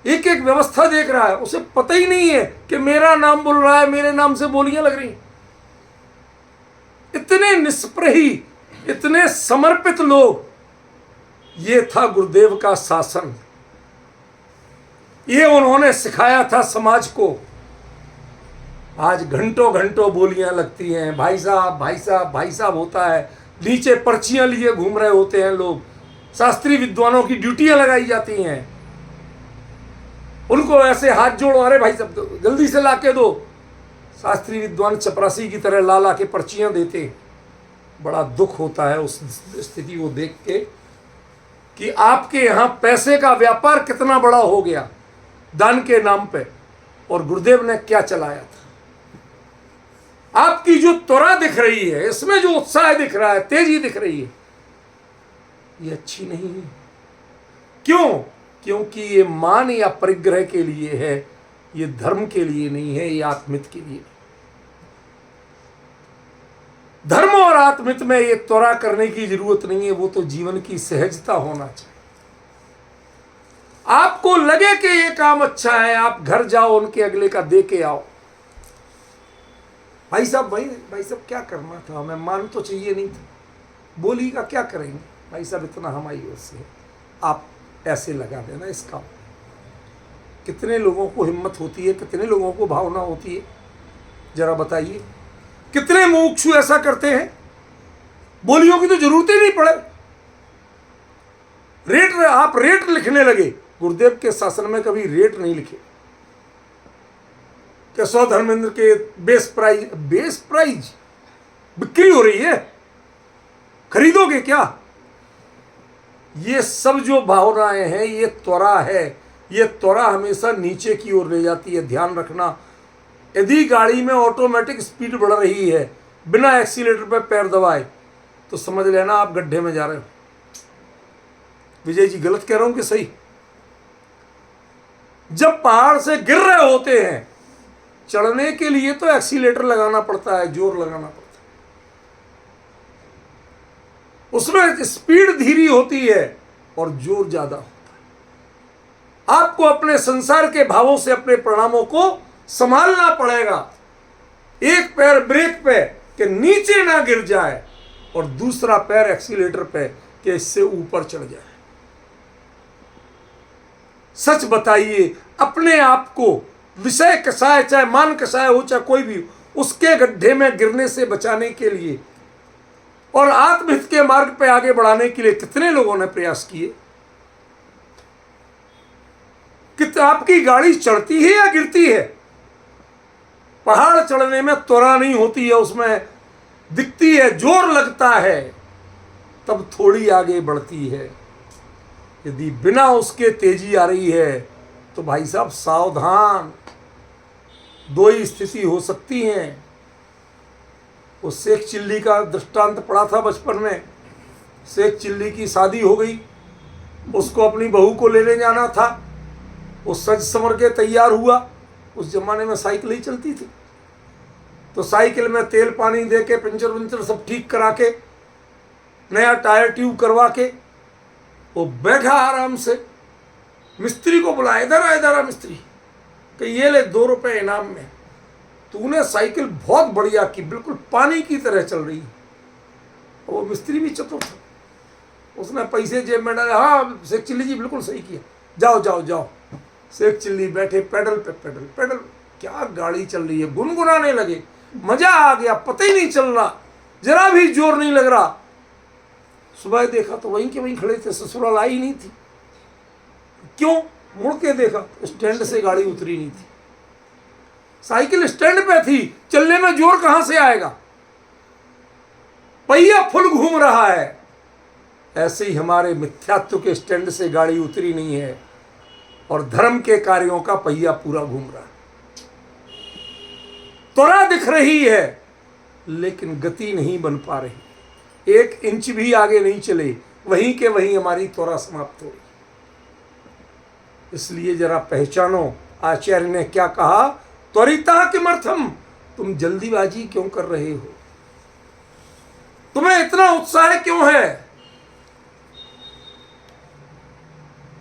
एक एक व्यवस्था देख रहा है, उसे पता ही नहीं है कि मेरा नाम बोल रहा है, मेरे नाम से बोलियां लग रही। इतने निष्प्रही, इतने समर्पित लोग, ये था गुरुदेव का शासन, ये उन्होंने सिखाया था समाज को। आज घंटों घंटों बोलियां लगती हैं, भाई साहब भाई साहब भाई साहब होता है, नीचे पर्चियां लिए घूम रहे होते हैं लोग, शास्त्रीय विद्वानों की ड्यूटियां लगाई जाती हैं, उनको ऐसे हाथ जोड़ो, अरे भाई साहब जल्दी से ला के दो। शास्त्रीय विद्वान चपरासी की तरह ला के पर्चियां देते। बड़ा दुख होता है उस स्थिति को देख के कि आपके यहाँ पैसे का व्यापार कितना बड़ा हो गया दान के नाम पे, और गुरुदेव ने क्या चलाया था। आपकी जो त्वरा दिख रही है, इसमें जो उत्साह दिख रहा है, तेजी दिख रही है, ये अच्छी नहीं है। क्यों? क्योंकि ये मान या परिग्रह के लिए है, ये धर्म के लिए नहीं है, ये आत्मित के लिए। धर्म और आत्मित में ये त्वरा करने की जरूरत नहीं है, वो तो जीवन की सहजता होना चाहिए। आपको लगे कि ये काम अच्छा है, आप घर जाओ, उनके अगले का दे के आओ। भाई साहब क्या करना था, हमें मान तो चाहिए नहीं था, बोली का क्या करेंगे भाई साहब, इतना हमारी ओर से आप ऐसे लगा देना इस काम। कितने लोगों को हिम्मत होती है, कितने लोगों को भावना होती है, जरा बताइए। कितने मुमुक्षु ऐसा करते हैं, बोलियों की तो जरूरत ही नहीं पड़े, आप रेट लिखने लगे। गुरुदेव के शासन में कभी रेट नहीं लिखे, कि 100 धर्मेंद्र के बेस प्राइज बिक्री हो रही है, खरीदोगे क्या? ये सब जो भावनाएं हैं, ये त्वरा है। ये त्वरा हमेशा नीचे की ओर ले जाती है, ध्यान रखना। यदि गाड़ी में ऑटोमेटिक स्पीड बढ़ रही है बिना एक्सीलेटर पे पैर दबाए, तो समझ लेना आप गड्ढे में जा रहे हो। विजय जी गलत कह रहा हूं कि सही? जब पहाड़ से गिर रहे होते हैं, चढ़ने के लिए तो एक्सीलेटर लगाना पड़ता है, जोर लगाना पड़ता है, उसमें स्पीड धीरी होती है और जोर ज्यादा होता है। आपको अपने संसार के भावों से अपने परिणामों को संभालना पड़ेगा। एक पैर ब्रेक पे कि नीचे ना गिर जाए और दूसरा पैर एक्सीलेटर पे कि इससे ऊपर चढ़ जाए। सच बताइए, अपने आप को विषय कसाय, चाहे मान कसाय हो चाहे कोई भी, उसके गड्ढे में गिरने से बचाने के लिए और आत्महित के मार्ग पे आगे बढ़ाने के लिए कितने लोगों ने प्रयास किए? कि आपकी गाड़ी चढ़ती है या गिरती है? पहाड़ चढ़ने में त्वरा नहीं होती है, उसमें दिखती है, जोर लगता है, तब थोड़ी आगे बढ़ती है। यदि बिना उसके तेजी आ रही है तो भाई साहब सावधान, दो ही स्थिति हो सकती हैं। वो शेख चिल्ली का दृष्टांत पड़ा था बचपन में। शेख चिल्ली की शादी हो गई, उसको अपनी बहू को लेने जाना था। वो सज संवर के तैयार हुआ। उस जमाने में साइकिल ही चलती थी, तो साइकिल में तेल पानी दे के, पंचर वंचर सब ठीक करा के, नया टायर ट्यूब करवा के वो बैठा आराम से। मिस्त्री को बुलाया, इधर आ मिस्त्री, कि ये ले 2 रुपए इनाम में, तूने साइकिल बहुत बढ़िया की, बिल्कुल पानी की तरह चल रही है। वो मिस्त्री भी चतुर था, उसने पैसे जेब में डाले। हाँ शेख चिल्ली जी बिल्कुल सही किया, जाओ जाओ जाओ। शेख चिल्ली बैठे, पेडल पे पेडल पेडल, क्या गाड़ी चल रही है, गुनगुनाने लगे, मजा आ गया, पता ही नहीं चल रहा, जरा भी जोर नहीं लग रहा। सुबह देखा तो वहीं के वहीं खड़े थे, ससुराल आई नहीं थी। क्यों? मुड़ के देखा, स्टैंड से गाड़ी उतरी नहीं थी। साइकिल स्टैंड पे थी, चलने में जोर कहां से आएगा? पहिया फुल घूम रहा है। ऐसे ही हमारे मिथ्यात्व के स्टैंड से गाड़ी उतरी नहीं है और धर्म के कार्यों का पहिया पूरा घूम रहा है। त्वरा दिख रही है लेकिन गति नहीं बन पा रही, 1 इंच भी आगे नहीं चले, वहीं के वहीं हमारी त्वरा समाप्त हो रही। इसलिए जरा पहचानो, आचार्य ने क्या कहा, त्वरिता किमर्थम, तुम जल्दीबाजी क्यों कर रहे हो? तुम्हें इतना उत्साह क्यों है?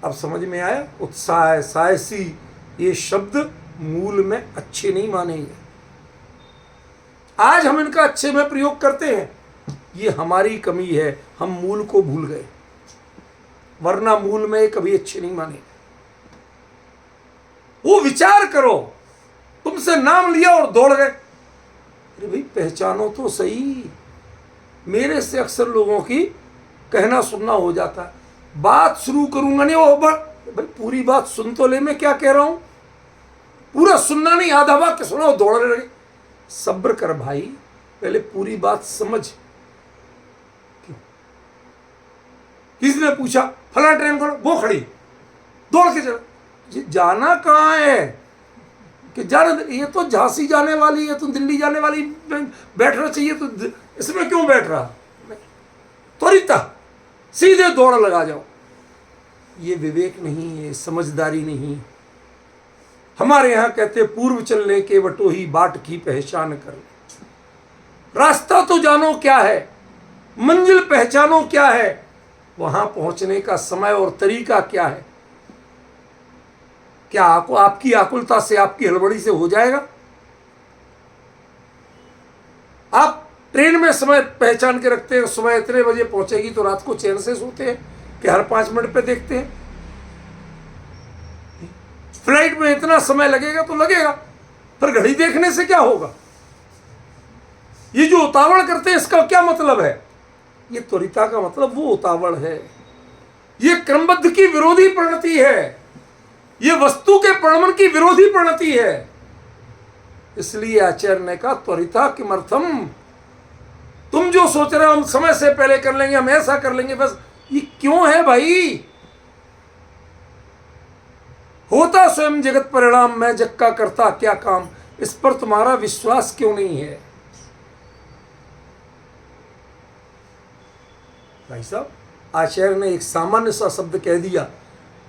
अब समझ में आया? उत्साह, साहसी, ये शब्द मूल में अच्छे नहीं माने गए। आज हम इनका अच्छे में प्रयोग करते हैं, ये हमारी कमी है, हम मूल को भूल गए, वरना मूल में कभी अच्छे नहीं माने। वो विचार करो, तुमसे नाम लिया और दौड़ गए। अरे भाई पहचानो तो सही। मेरे से अक्सर लोगों की कहना सुनना हो जाता है, बात शुरू करूंगा नहीं, वो भाई पूरी बात सुन तो ले, मैं क्या कह रहा हूं, पूरा सुनना नहीं, आधा वाक्य सुना और दौड़ने लगे। सब्र कर भाई, पहले पूरी बात समझ। किसी ने पूछा फला ट्रेन करो, वो खड़ी, दौड़ के चला। जाना कहाँ है कि जाना, ये तो झांसी जाने वाली है, तो दिल्ली जाने वाली बैठना चाहिए, तो इसमें क्यों बैठ रहा? त्वरिता सीधे दौड़ लगा जाओ। ये विवेक नहीं है, समझदारी नहीं। हमारे यहां कहते पूर्व चलने के बटोही बाट की पहचान कर। रास्ता तो जानो क्या है, मंजिल पहचानो क्या है, वहां पहुंचने का समय और तरीका क्या है। क्या आपकी आकुलता से, आपकी हड़बड़ी से हो जाएगा? आप ट्रेन में समय पहचान के रखते हैं, सुबह इतने बजे पहुंचेगी, तो रात को चैन से सोते हैं कि हर 5 मिनट पे देखते हैं। फ्लाइट में इतना समय लगेगा तो लगेगा, पर घड़ी देखने से क्या होगा? ये जो उतावल करते हैं, इसका क्या मतलब है? ये त्वरिता का मतलब वो उतावल है, ये क्रमबद्ध की विरोधी परिणति है, ये वस्तु के प्रगमन की विरोधी परिणति है। इसलिए आचार्य ने कहा त्वरिता किमर्थम, तुम जो सोच रहे हो हम समय से पहले कर लेंगे, हम ऐसा कर लेंगे, बस ये क्यों है भाई? होता स्वयं जगत परिणाम, मैं जग का करता क्या काम, इस पर तुम्हारा विश्वास क्यों नहीं है? भाई साहब, आचार्य ने एक सामान्य सा शब्द कह दिया,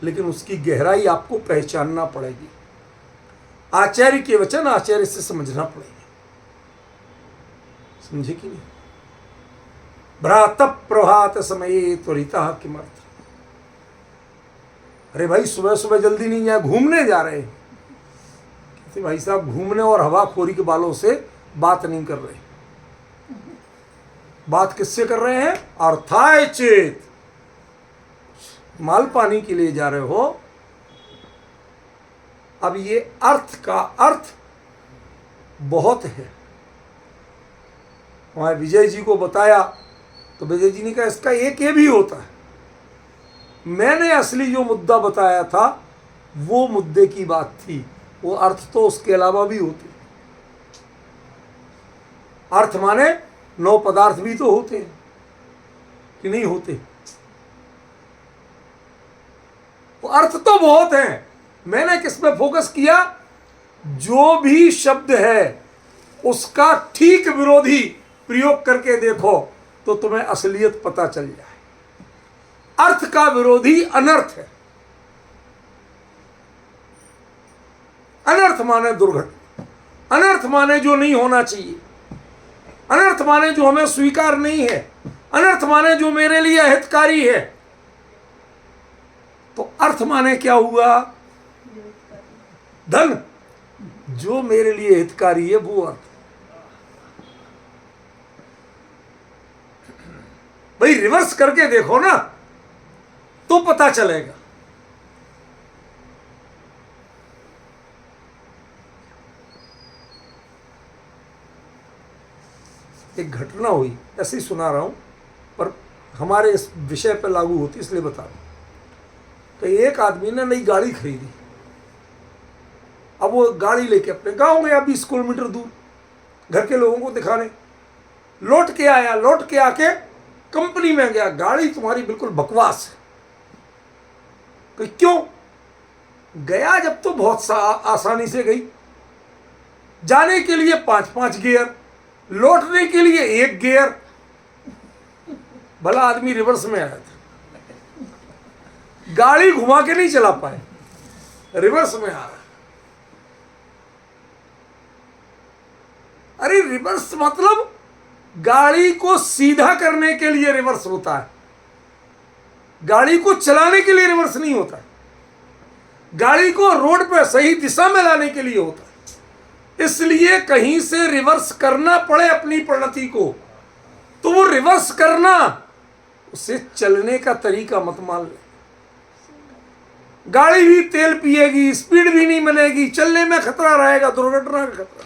लेकिन उसकी गहराई आपको पहचानना पड़ेगी। आचार्य के वचन आचार्य से समझना पड़ेगा। समझे कि नहीं? भ्रात प्रभात समय त्वरिता किमर्थ। अरे भाई, सुबह सुबह जल्दी नहीं जाए, घूमने जा रहे हैं। कहते भाई साहब, घूमने और हवाखोरी के बालों से बात नहीं कर रहे। बात किससे कर रहे हैं? अर्थाय चेत, माल पानी के लिए जा रहे हो। अब ये अर्थ का अर्थ बहुत है। वहां विजय जी को बताया तो विजय जी ने कहा इसका एक ये भी होता है। मैंने असली जो मुद्दा बताया था वो मुद्दे की बात थी, वो अर्थ तो उसके अलावा भी होते। अर्थ माने 9 पदार्थ भी तो होते हैं कि नहीं होते? वो अर्थ तो बहुत हैं। मैंने किस पे फोकस किया? जो भी शब्द है उसका ठीक विरोधी प्रयोग करके देखो तो तुम्हें असलियत पता चल जाए। अर्थ का विरोधी अनर्थ है। अनर्थ माने दुर्घटना, अनर्थ माने जो नहीं होना चाहिए, अनर्थ माने जो हमें स्वीकार नहीं है, अनर्थ माने जो मेरे लिए हितकारी है। तो अर्थ माने क्या हुआ? धन। जो मेरे लिए हितकारी है वो अर्थ। भाई रिवर्स करके देखो ना तो पता चलेगा। एक घटना हुई, ऐसे ही सुना रहा हूं, पर हमारे इस विषय पर लागू होती इसलिए बता रहा हूं। तो एक आदमी ने नई गाड़ी खरीदी। अब वो गाड़ी लेके अपने गांव गया 20 किलोमीटर दूर, घर के लोगों को दिखाने। लौट के आया, लौट के आके कंपनी में गया, गाड़ी तुम्हारी बिल्कुल बकवास है। तो क्यों? गया जब तो बहुत आसानी से गई। जाने के लिए 5-5 गियर, लौटने के लिए 1 गियर। भला आदमी रिवर्स में आया था, गाड़ी घुमा के नहीं चला पाए, रिवर्स में आ रहा। अरे रिवर्स मतलब गाड़ी को सीधा करने के लिए रिवर्स होता है, गाड़ी को चलाने के लिए रिवर्स नहीं होता है। गाड़ी को रोड पर सही दिशा में लाने के लिए होता है। इसलिए कहीं से रिवर्स करना पड़े अपनी प्रणति को, तो वो रिवर्स करना, उसे चलने का तरीका मत मान ले। गाड़ी भी तेल पिएगी, स्पीड भी नहीं मिलेगी, चलने में खतरा रहेगा, दुर्घटना का खतरा।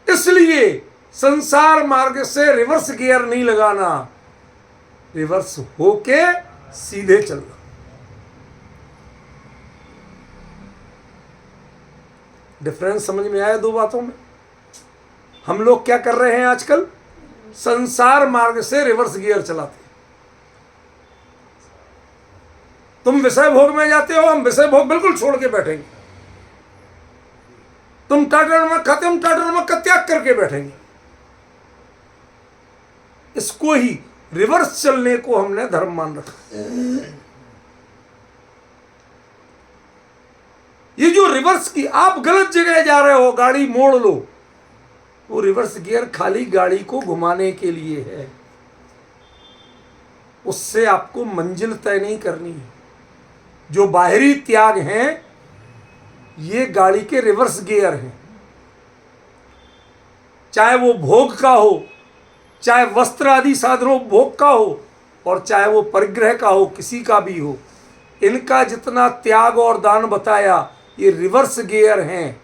इसलिए संसार मार्ग से रिवर्स गियर नहीं लगाना, रिवर्स होके सीधे चलना। डिफरेंस समझ में आया 2 बातों में? हम लोग क्या कर रहे हैं आजकल? संसार मार्ग से रिवर्स गियर चलाते हैं। तुम विषय भोग में जाते हो, हम विषय भोग बिल्कुल छोड़ के बैठेंगे। तुम टाटर नमक खाते, हम टाटर नमक का त्याग करके बैठेंगे। इसको ही रिवर्स चलने को हमने धर्म मान रखा। ये जो रिवर्स की, आप गलत जगह जा रहे हो, गाड़ी मोड़ लो, वो रिवर्स गियर खाली गाड़ी को घुमाने के लिए है, उससे आपको मंजिल तय नहीं करनी है। जो बाहरी त्याग हैं ये गाड़ी के रिवर्स गियर हैं। चाहे वो भोग का हो, चाहे वस्त्र आदि साधनों भोग का हो, और चाहे वो परिग्रह का हो, किसी का भी हो, इनका जितना त्याग और दान बताया ये रिवर्स गियर हैं।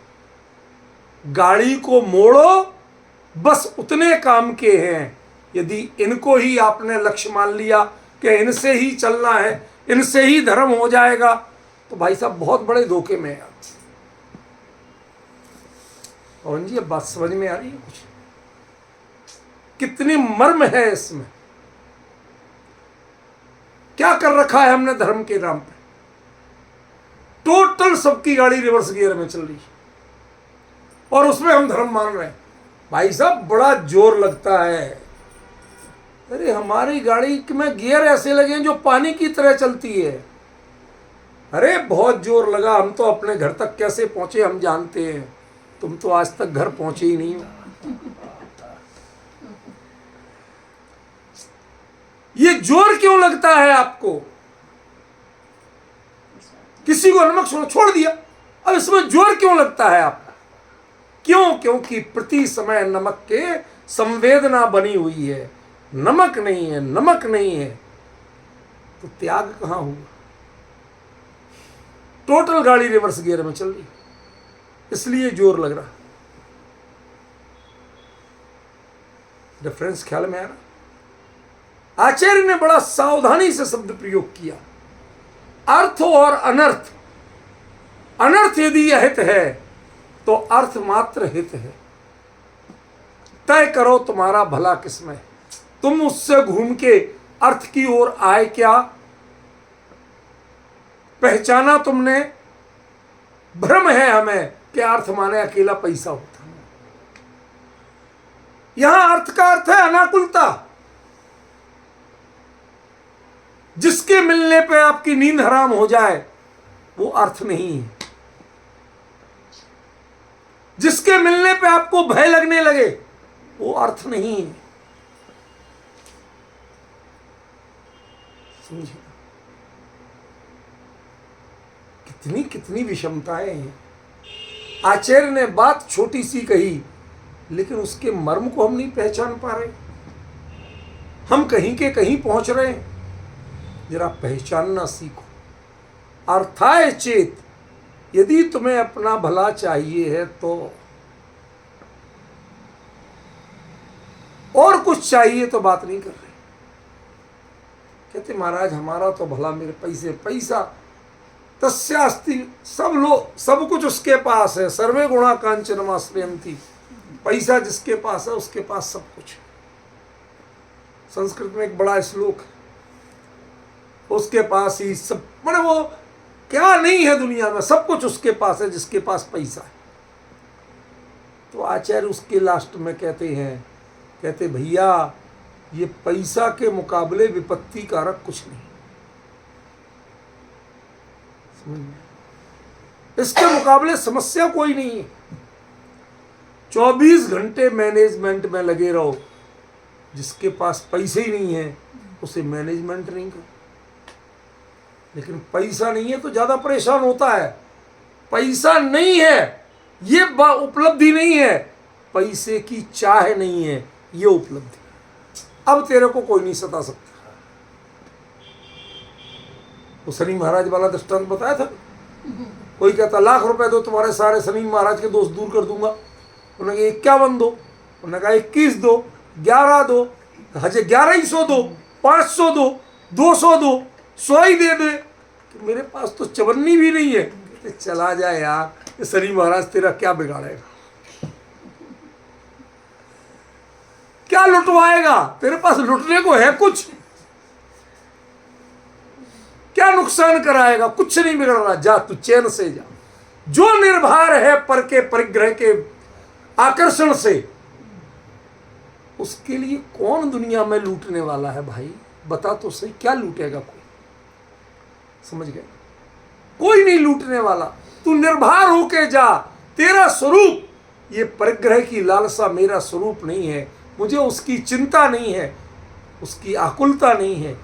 गाड़ी को मोड़ो, बस उतने काम के हैं। यदि इनको ही आपने लक्ष्य मान लिया कि इनसे ही चलना है, इनसे ही धर्म हो जाएगा, तो भाई साहब बहुत बड़े धोखे में है। पवन जी अब बात समझ में आ रही है कुछ? कितनी मर्म है इसमें। क्या कर रखा है हमने धर्म के नाम पे? टोटल सबकी गाड़ी रिवर्स गियर में चल रही है और उसमें हम धर्म मान रहे हैं। भाई साहब बड़ा जोर लगता है। अरे हमारी गाड़ी में गियर ऐसे लगे हैं जो पानी की तरह चलती है। अरे बहुत जोर लगा, हम तो अपने घर तक कैसे पहुंचे हम जानते हैं, तुम तो आज तक घर पहुंचे ही नहीं हो। ये जोर क्यों लगता है आपको? किसी को नमक छोड़ दिया, अब इसमें जोर क्यों लगता है आपको? क्यों? क्योंकि प्रति समय नमक के संवेदना बनी हुई है। नमक नहीं है, नमक नहीं है तो त्याग कहां हुआ? टोटल गाड़ी रिवर्स गियर में चल रही, इसलिए जोर लग रहा। डिफरेंस ख्याल में आ रहा? आचार्य ने बड़ा सावधानी से शब्द प्रयोग किया। अर्थ और अनर्थ। अनर्थ यदि अहित है तो अर्थ मात्र हित है। तय करो तुम्हारा भला किसमें। तुम उससे घूम के अर्थ की ओर आए क्या? पहचाना तुमने? भ्रम है हमें कि अर्थ माने अकेला पैसा होता है। यहां अर्थ का अर्थ है अनाकुलता। जिसके मिलने पे आपकी नींद हराम हो जाए वो अर्थ नहीं है। जिसके मिलने पे आपको भय लगने लगे वो अर्थ नहीं है। समझिए कितनी कितनी विषमताएं हैं। आचार्य ने बात छोटी सी कही लेकिन उसके मर्म को हम नहीं पहचान पा रहे। हम कहीं के कहीं पहुंच रहे हैं। जरा पहचानना सीखो। अर्थाय चेत, यदि तुम्हें अपना भला चाहिए है तो, और कुछ चाहिए तो बात नहीं कर रहे। कहते महाराज हमारा तो भला, मेरे पैसे, पैसा तस्यास्ति, सब लोग सब कुछ उसके पास है। सर्वे गुणा कांचनमाश्रयन्ति। पैसा जिसके पास है उसके पास सब कुछ है। संस्कृत में एक बड़ा श्लोक है, उसके पास ही सब, मतलब वो क्या नहीं है दुनिया में, सब कुछ उसके पास है जिसके पास पैसा है। तो आचार्य उसके लास्ट में कहते हैं, कहते भैया ये पैसा के मुकाबले विपत्ति कारक कुछ नहीं। इसके मुकाबले समस्या कोई नहीं है। 24 घंटे मैनेजमेंट में लगे रहो। जिसके पास पैसे ही नहीं है उसे मैनेजमेंट नहीं कर। लेकिन पैसा नहीं है तो ज्यादा परेशान होता है। पैसा नहीं है ये उपलब्धि नहीं है, पैसे की चाह नहीं है ये उपलब्धि। अब तेरे को कोई नहीं सता सकता। वो शनि महाराज वाला दृष्टांत बताया था। कोई कहता लाख रुपए दो तुम्हारे सारे शनि महाराज के दोष दूर कर दूंगा। उन्होंने कहा 51 दो, उन्होंने कहा 21 दो, 11 दो, 1100 दो, 500 दो, 200 दो, 100 ही दे दे। मेरे पास तो चवन्नी भी नहीं है। कहते चला जाए यार, ये शनि महाराज तेरा क्या बिगाड़ेगा, क्या लुटवाएगा? तेरे पास लुटने को है कुछ? क्या नुकसान कराएगा? कुछ नहीं बिगड़ रहा। जा तू चैन से जा। जो निर्भर है पर के परिग्रह के आकर्षण से, उसके लिए कौन दुनिया में लूटने वाला है भाई? बता तो सही, क्या लूटेगा कोई? समझ गए? कोई नहीं लूटने वाला। तू निर्भर होके जा। तेरा स्वरूप ये परिग्रह की लालसा मेरा स्वरूप नहीं है। मुझे उसकी चिंता नहीं है, उसकी आकुलता नहीं है।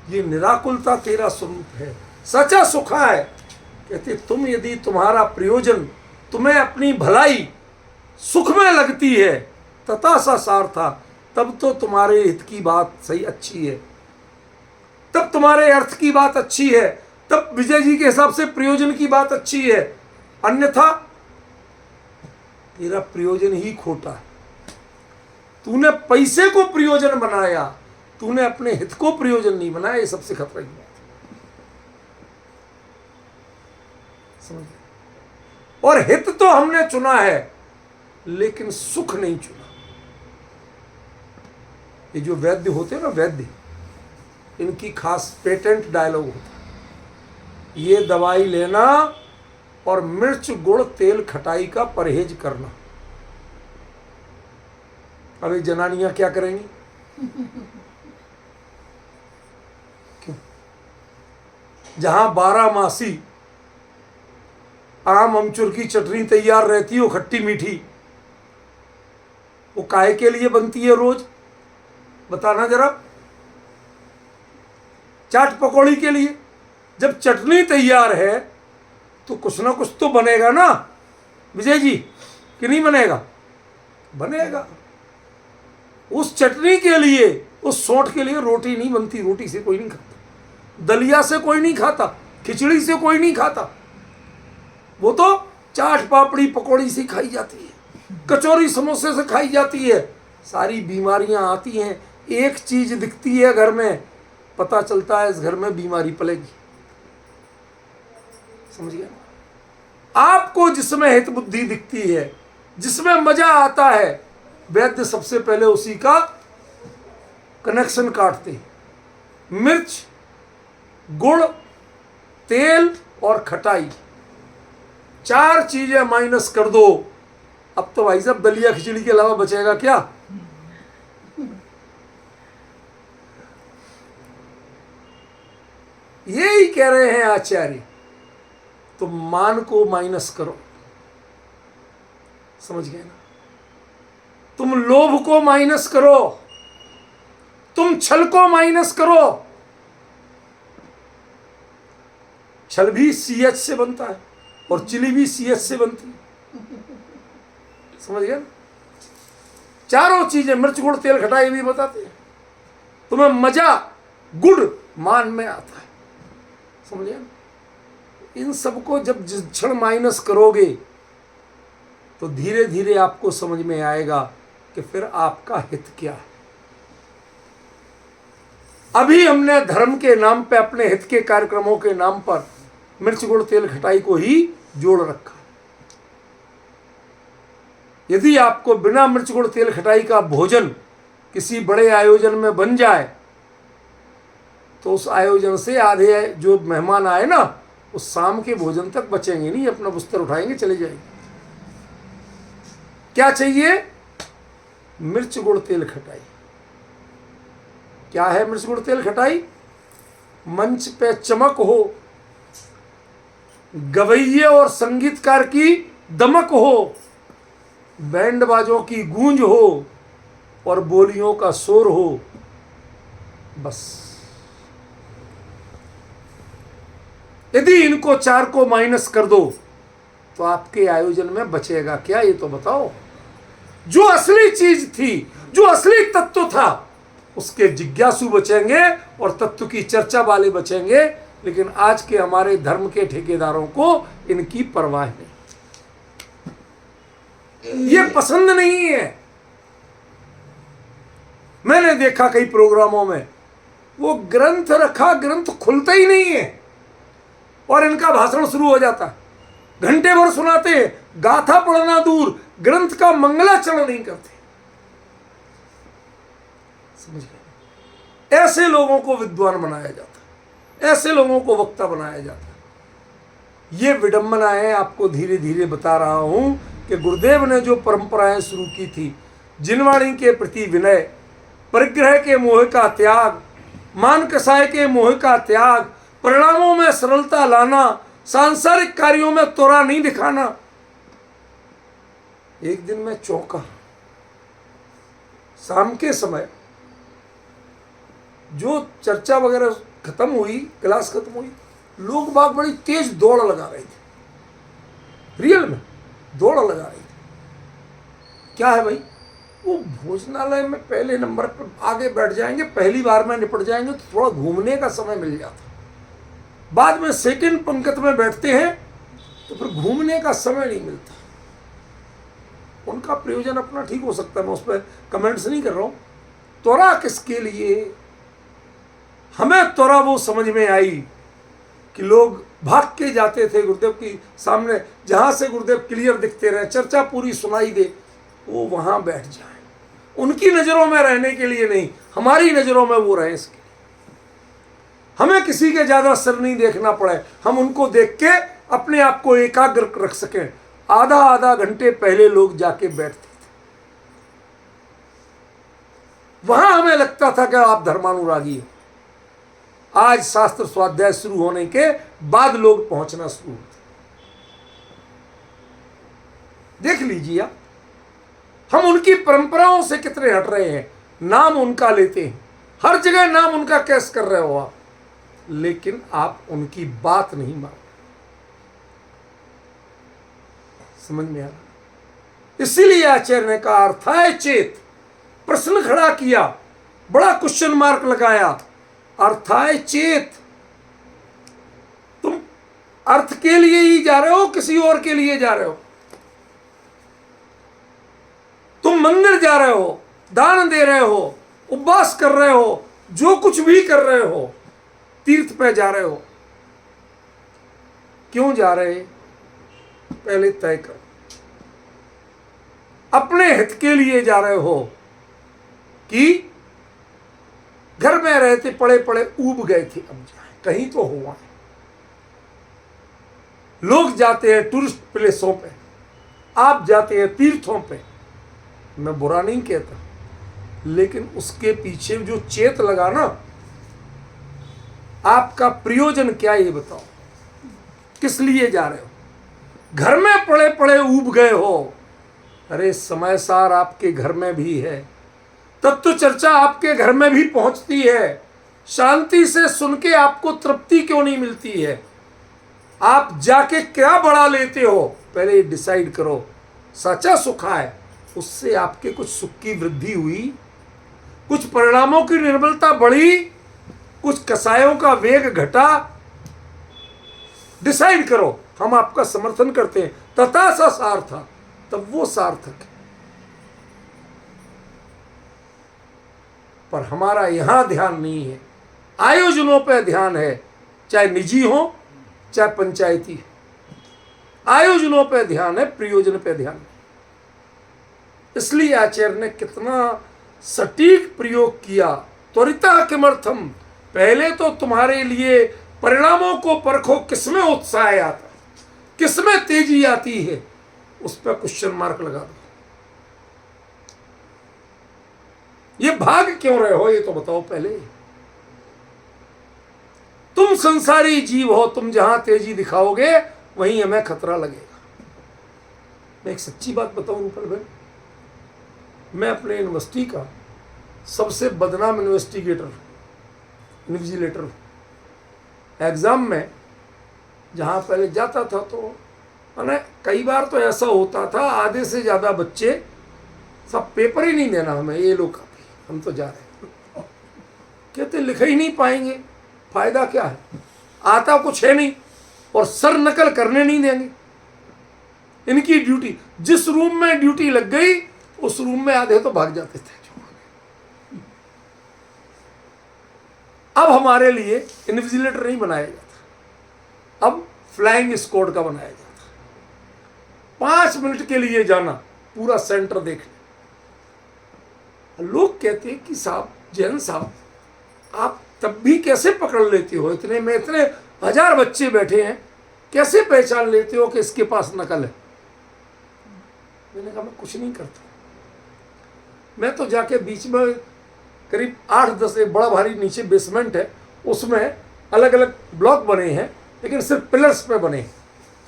ये निराकुलता तेरा स्वरूप है। सचा सुखा है। कहते तुम यदि तुम्हारा प्रयोजन, तुम्हें अपनी भलाई सुख में लगती है तथा सा सार्था, तब तो तुम्हारे हित की बात सही अच्छी है, तब तुम्हारे अर्थ की बात अच्छी है, तब विजय जी के हिसाब से प्रयोजन की बात अच्छी है। अन्यथा तेरा प्रयोजन ही खोटा है। तूने पैसे को प्रयोजन बनाया, तूने अपने हित को प्रयोजन नहीं बनाया। ये सबसे खतरा की बात है। समझ? और हित तो हमने चुना है, लेकिन सुख नहीं चुना। ये जो वैद्य होते हैं ना, वैद्य, इनकी खास पेटेंट डायलॉग होता है, ये दवाई लेना और मिर्च गुड़ तेल खटाई का परहेज करना। अब ये जनानियां क्या करेंगी? क्यों? जहां 12 मासी आम अमचूर की चटनी तैयार रहती हो, खट्टी मीठी, वो काहे के लिए बनती है रोज? बताना जरा। चाट पकौड़ी के लिए। जब चटनी तैयार है तो कुछ ना कुछ तो बनेगा ना विजय जी, कि नहीं बनेगा? बनेगा। उस चटनी के लिए, उस सौंठ के लिए रोटी नहीं बनती। रोटी से कोई नहीं खाता, दलिया से कोई नहीं खाता, खिचड़ी से कोई नहीं खाता। वो तो चाट पापड़ी पकौड़ी से खाई जाती है, कचौरी समोसे से खाई जाती है। सारी बीमारियां आती हैं। एक चीज दिखती है घर में, पता चलता है इस घर में बीमारी पलेगी। समझ गया? आपको जिसमें हित बुद्धि दिखती है, जिसमें मजा आता है, वैद्य सबसे पहले उसी का कनेक्शन काटते हैं। मिर्च, गुड़, तेल और खटाई, 4 चीजें माइनस कर दो। अब तो भाई साहब दलिया खिचड़ी के अलावा बचेगा क्या? यही कह रहे हैं आचार्य। तो मान को माइनस करो। समझ गए ना? तुम लोभ को माइनस करो, तुम छल को माइनस करो। छल भी CH से बनता है और चिली भी CH से बनती है। समझ गए? चारों चीजें, मिर्च गुड़ तेल खटाई भी बताते हैं। तुम्हें मजा गुड़ मान में आता है। समझ गए? इन सबको जब जिस क्षण माइनस करोगे तो धीरे धीरे आपको समझ में आएगा कि फिर आपका हित क्या है। अभी हमने धर्म के नाम पे, अपने हित के कार्यक्रमों के नाम पर मिर्च गुड़ तेल खटाई को ही जोड़ रखा। यदि आपको बिना मिर्च गुड़ तेल खटाई का भोजन किसी बड़े आयोजन में बन जाए तो उस आयोजन से आधे जो मेहमान आए ना, उस शाम के भोजन तक बचेंगे नहीं, अपना बिस्तर उठाएंगे चले जाएंगे। क्या चाहिए? मिर्च गुड़ तेल खटाई। क्या है मिर्च गुड़ तेल खटाई? मंच पे चमक हो, गवैये और संगीतकार की दमक हो, बैंड बाजों की गूंज हो और बोलियों का शोर हो, बस। यदि इनको 4 को माइनस कर दो तो आपके आयोजन में बचेगा क्या, ये तो बताओ। जो असली चीज थी, जो असली तत्व था, उसके जिज्ञासु बचेंगे और तत्व की चर्चा वाले बचेंगे। लेकिन आज के हमारे धर्म के ठेकेदारों को इनकी परवाह नहीं, ये पसंद नहीं है। मैंने देखा कई प्रोग्रामों में वो ग्रंथ रखा, ग्रंथ खुलता ही नहीं है और इनका भाषण शुरू हो जाता है। घंटे भर सुनाते हैं, गाथा पढ़ना दूर, ग्रंथ का मंगलाचरण नहीं करते। समझ गए? ऐसे लोगों को विद्वान बनाया जाता है, ऐसे लोगों को वक्ता बनाया जाता है। ये विडंबना है। आपको धीरे धीरे बता रहा हूं कि गुरुदेव ने जो परंपराएं शुरू की थी, जिनवाणी के प्रति विनय, परिग्रह के मोह का त्याग, मान कसाय के मोह का त्याग, परिणामों में सरलता लाना, सांसारिक कार्यों में त्वरा नहीं दिखाना। एक दिन मैं चौंका। शाम के समय जो चर्चा वगैरह खत्म हुई, क्लास खत्म हुई, लोग बाग बड़ी तेज दौड़ लगा रहे थे। रियल में दौड़ लगा रहे थे। क्या है भाई? वो भोजनालय में पहले नंबर पर आगे बैठ जाएंगे, पहली बार में निपट जाएंगे तो थोड़ा घूमने का समय मिल जाता। बाद में सेकंड पंक्ति में बैठते हैं तो फिर घूमने का समय नहीं मिलता। उनका प्रयोजन अपना ठीक हो सकता है, मैं उस पर कमेंट्स नहीं कर रहा हूं। त्वरा किसके लिए? हमें त्वरा वो समझ में आई कि लोग भाग के जाते थे गुरुदेव की सामने, जहां से गुरुदेव क्लियर दिखते रहे, चर्चा पूरी सुनाई दे, वो वहां बैठ जाए। उनकी नजरों में रहने के लिए नहीं, हमारी नजरों में वो रहे इसके लिए। हमें किसी के ज्यादा सिर नहीं देखना पड़े, हम उनको देख के अपने आप को एकाग्र रख सकें। आधा आधा घंटे पहले लोग जाके बैठते थे, वहां हमें लगता था कि आप धर्मानुरागी हो। आज शास्त्र स्वाध्याय शुरू होने के बाद लोग पहुंचना शुरू होते। देख लीजिए आप, हम उनकी परंपराओं से कितने हट रहे हैं। नाम उनका लेते हैं, हर जगह नाम उनका कैस कर रहे हो आप, लेकिन आप उनकी बात नहीं मान रहे। समझ में आ रहा? इसीलिए आचार्य ने कहा अर्थाय चेत, प्रश्न खड़ा किया, बड़ा क्वेश्चन मार्क लगाया। अर्थाय चेत, तुम अर्थ के लिए ही जा रहे हो, किसी और के लिए जा रहे हो? तुम मंदिर जा रहे हो, दान दे रहे हो, उपवास कर रहे हो, जो कुछ भी कर रहे हो, तीर्थ पे जा रहे हो, क्यों जा रहे? पहले तय करो। अपने हित के लिए जा रहे हो कि घर में रहते पड़े पड़े ऊब गए थे, अब जाए कहीं तो हो आए। लोग जाते हैं टूरिस्ट प्लेसों पे, आप जाते हैं तीर्थों पे, मैं बुरा नहीं कहता, लेकिन उसके पीछे जो चेत लगा ना, आपका प्रयोजन क्या ये बताओ, किस लिए जा रहे हो? घर में पड़े पड़े ऊब गए हो, अरे समय सार आपके घर में भी है, तत्व चर्चा आपके घर में भी पहुंचती है, शांति से सुन के आपको तृप्ति क्यों नहीं मिलती है? आप जाके क्या बढ़ा लेते हो? पहले डिसाइड करो। सच्चा सुख है, उससे आपके कुछ सुख की वृद्धि हुई, कुछ परिणामों की निर्बलता बढ़ी, कुछ कसायों का वेग घटा। डिसाइड करो, हम आपका समर्थन करते हैं। तथा सा सार था, तब वो सार्थक है। पर हमारा यहां ध्यान नहीं है, आयोजनों पे ध्यान है, चाहे निजी हो चाहे पंचायती। आयोजनों पे ध्यान है, प्रयोजन पे ध्यान है। इसलिए आचार्य ने कितना सटीक प्रयोग किया। त्वरिता किमर्थम, पहले तो तुम्हारे लिए परिणामों को परखो, किसमें उत्साह आता, किसमें तेजी आती है, उस पर क्वेश्चन मार्क लगा दो। ये भाग क्यों रहे हो, ये तो बताओ पहले। तुम संसारी जीव हो, तुम जहां तेजी दिखाओगे वहीं हमें खतरा लगेगा। मैं एक सच्ची बात बताऊं रूपल भाई, मैं अपने यूनिवर्सिटी का सबसे बदनाम इन्वेस्टिगेटर, इन्विजिलेटर। एग्जाम में जहां पहले जाता था तो मैंने कई बार तो ऐसा होता था, आधे से ज्यादा बच्चे सब पेपर ही नहीं देना हमें, ये लोग काफी, हम तो जा रहे हैं। कहते लिख ही नहीं पाएंगे, फायदा क्या है, आता कुछ है नहीं, और सर नकल करने नहीं देंगे। इनकी ड्यूटी, जिस रूम में ड्यूटी लग गई उस रूम में आधे तो भाग जाते थे। अब हमारे लिए इन्विजिलेटर नहीं बनाया जाता, अब फ्लाइंग स्क्वाड का बनाया जाता। 5 मिनट के लिए जाना, पूरा सेंटर देखना। लोग कहते हैं कि साहब, जैन साहब, आप तब भी कैसे पकड़ लेते हो, इतने में इतने 1000 बच्चे बैठे हैं, कैसे पहचान लेते हो कि इसके पास नकल है? मैंने कहा मैं कुछ नहीं करता, मैं तो जाके बीच में करीब 8-10, एक बड़ा भारी नीचे बेसमेंट है, उसमें अलग अलग ब्लॉक बने हैं, लेकिन सिर्फ पिलर्स पे बने हैं,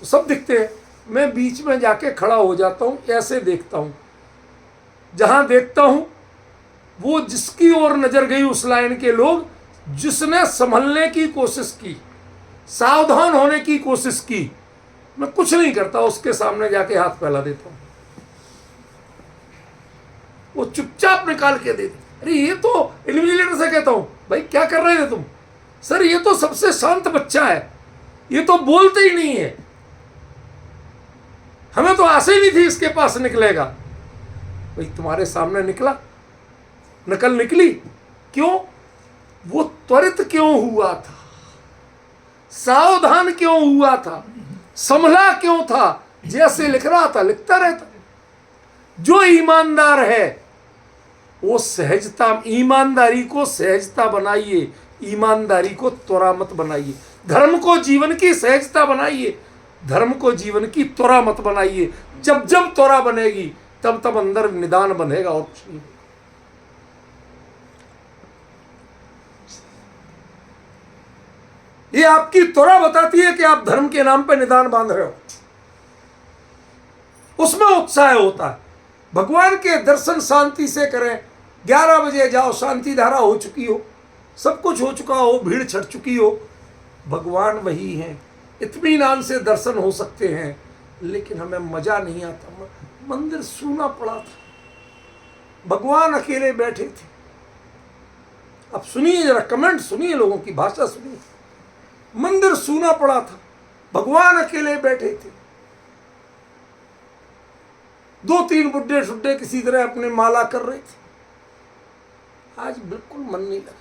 तो सब दिखते हैं। मैं बीच में जाके खड़ा हो जाता हूँ, ऐसे देखता हूँ, जहाँ देखता हूँ वो जिसकी ओर नजर गई उस लाइन के लोग, जिसने संभलने की कोशिश की, सावधान होने की कोशिश की, मैं कुछ नहीं करता, उसके सामने जाके हाथ फैला देता हूँ, वो चुपचाप निकाल के दे दे। अरे ये तो इन्विजिलेटर से कहता हूं, भाई क्या कर रहे थे तुम? सर ये तो सबसे शांत बच्चा है, ये तो बोलते ही नहीं है, हमें तो आशा ही नहीं थी इसके पास निकलेगा। भाई तुम्हारे सामने निकला, नकल निकली, क्यों? वो त्वरित क्यों हुआ था, सावधान क्यों हुआ था, संभला क्यों था, जैसे लिख रहा था लिखता रहता। जो ईमानदार है वो सहजता, ईमानदारी को सहजता बनाइए, ईमानदारी को त्वरा मत बनाइए। धर्म को जीवन की सहजता बनाइए, धर्म को जीवन की त्वरा मत बनाइए। जब जब त्वरा बनेगी तब तब अंदर निदान बनेगा और कुछ नहीं। ये आपकी त्वरा बताती है कि आप धर्म के नाम पर निदान बांध रहे हो, उसमें उत्साह होता है। भगवान के दर्शन शांति से करें। 11 बजे जाओ, शांति धारा हो चुकी हो, सब कुछ हो चुका हो, भीड़ छट चुकी हो, भगवान वही हैं, इत्मीनान से दर्शन हो सकते हैं। लेकिन हमें मजा नहीं आता, मंदिर सूना पड़ा था, भगवान अकेले बैठे थे। अब सुनिए जरा, कमेंट सुनिए, लोगों की भाषा सुनिए। मंदिर सूना पड़ा था, भगवान अकेले बैठे थे। 2-3 बुड्ढे शुड्ढे किसी तरह अपने माला कर रहे थे। आज बिल्कुल मन नहीं लगा।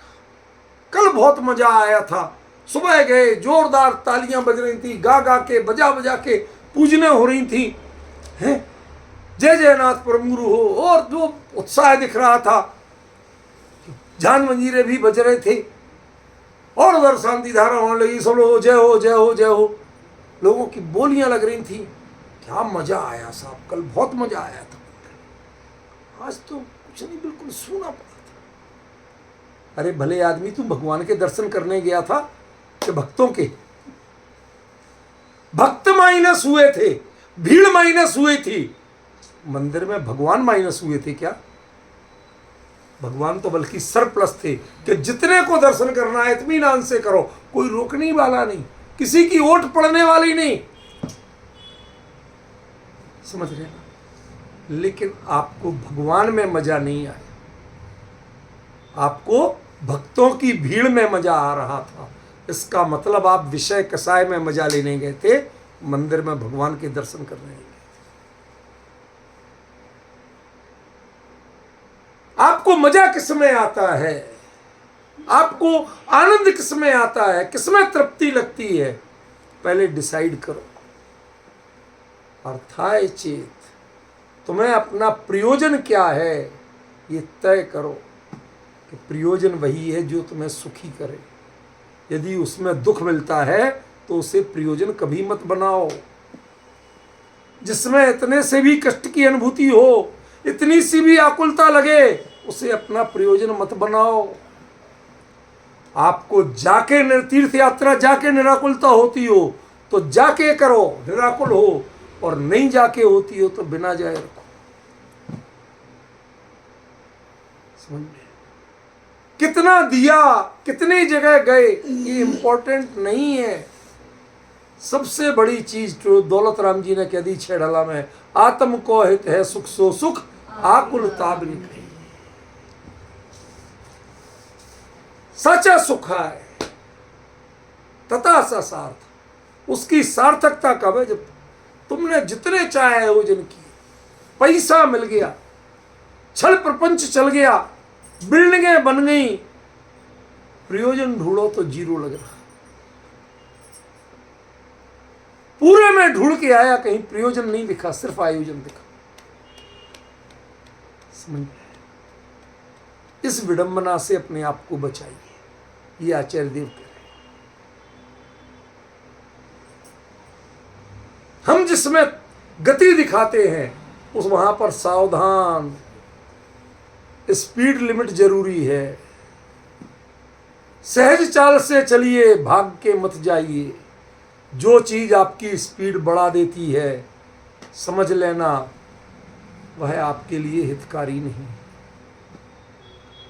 कल बहुत मजा आया था, सुबह गए, जोरदार तालियां बज रही थी, गा गा के, बजा बजा के पूजने हो रही थी, हैं, जय जयनाथ प्रभु हो, और जो उत्साह दिख रहा था, जान मंजीरे भी बज रहे थे, और उधर शांति धारा होने लगी, सब लोग जय हो जय हो जय हो, लोगों की बोलियां लग रही थी। क्या मजा आया साहब, कल बहुत मजा आया था। आज तो कुछ नहीं, बिल्कुल सूना पड़ा था। अरे भले आदमी, तू भगवान के दर्शन करने गया था कि भक्तों के? भक्त माइनस हुए थे, भीड़ माइनस हुई थी, मंदिर में भगवान माइनस हुए थे क्या? भगवान तो बल्कि सरप्लस थे कि जितने को दर्शन करना है इत्मीनान से करो, कोई रोकने वाला नहीं, किसी की ओट पड़ने वाली नहीं, समझ रहे ना? लेकिन आपको भगवान में मजा नहीं आया, आपको भक्तों की भीड़ में मजा आ रहा था। इसका मतलब आप विषय कसाय में मजा लेने गए थे, मंदिर में भगवान के दर्शन करने गए थे। आपको मजा किसमें आता है, आपको आनंद किसमें आता है, किसमें तृप्ति लगती है, पहले डिसाइड करो। अर्थाय चेत, तुम्हें अपना प्रयोजन क्या है ये तय करो कि प्रयोजन वही है जो तुम्हें सुखी करे। यदि उसमें दुख मिलता है तो उसे प्रयोजन कभी मत बनाओ। जिसमें इतने से भी कष्ट की अनुभूति हो, इतनी सी भी आकुलता लगे, उसे अपना प्रयोजन मत बनाओ। आपको जाके तीर्थ यात्रा जाके निराकुलता होती हो तो जाके करो, निराकुल हो, और नहीं जाके होती हो तो बिना जाए रखो। समझ में? कितना दिया, कितनी जगह गए, ये इंपॉर्टेंट नहीं है। सबसे बड़ी चीज जो दौलत राम जी ने कह दी छेड़ला में, आत्म को हित है सुख सो सुख, आकुलता भी नहीं। सच्चा सुख है तथा सा सार्थ। उसकी सार्थकता कब है? जब तुमने जितने चाहे आयोजन किए, पैसा मिल गया, छल प्रपंच चल गया, बिल्डिंगें बन गई, प्रयोजन ढूंढो तो जीरो लग रहा। पूरे में ढूंढ के आया, कहीं प्रयोजन नहीं दिखा, सिर्फ आयोजन दिखा। समझ में? इस विडंबना से अपने आप को बचाइए, ये आचार्य देव कह रहे हैं। हम जिसमें गति दिखाते हैं उस वहां पर सावधान, स्पीड लिमिट जरूरी है। सहज चाल से चलिए, भाग के मत जाइए। जो चीज आपकी स्पीड बढ़ा देती है, समझ लेना वह आपके लिए हितकारी नहीं,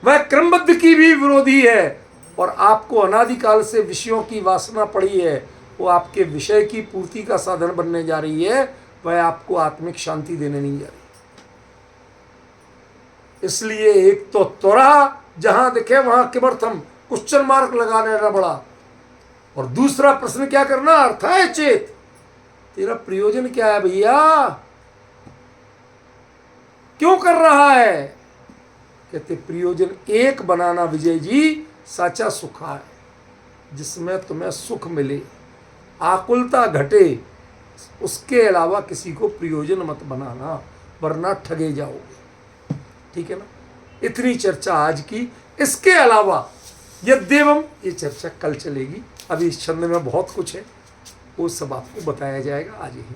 वह क्रमबद्ध की भी विरोधी है। और आपको अनादिकाल से विषयों की वासना पड़ी है, वो आपके विषय की पूर्ति का साधन बनने जा रही है, वह आपको आत्मिक शांति देने नहीं जा रही। इसलिए एक तो त्वरा, जहां दिखे वहां किमर्थम क्वेश्चन मार्क लगा लेना बड़ा, और दूसरा प्रश्न क्या करना, अर्थाय चेत, तेरा प्रयोजन क्या है भैया, क्यों कर रहा है? कहते प्रयोजन एक बनाना विजय जी साचा सुख है, जिसमें तुम्हें सुख मिले, आकुलता घटे, उसके अलावा किसी को प्रयोजन मत बनाना। वरना ठगे जाओगे। ठीक है ना, इतनी चर्चा आज की। इसके अलावा यद्यवम ये चर्चा कल चलेगी, अभी इस छंद में बहुत कुछ है, वो सब आपको बताया जाएगा आज ही।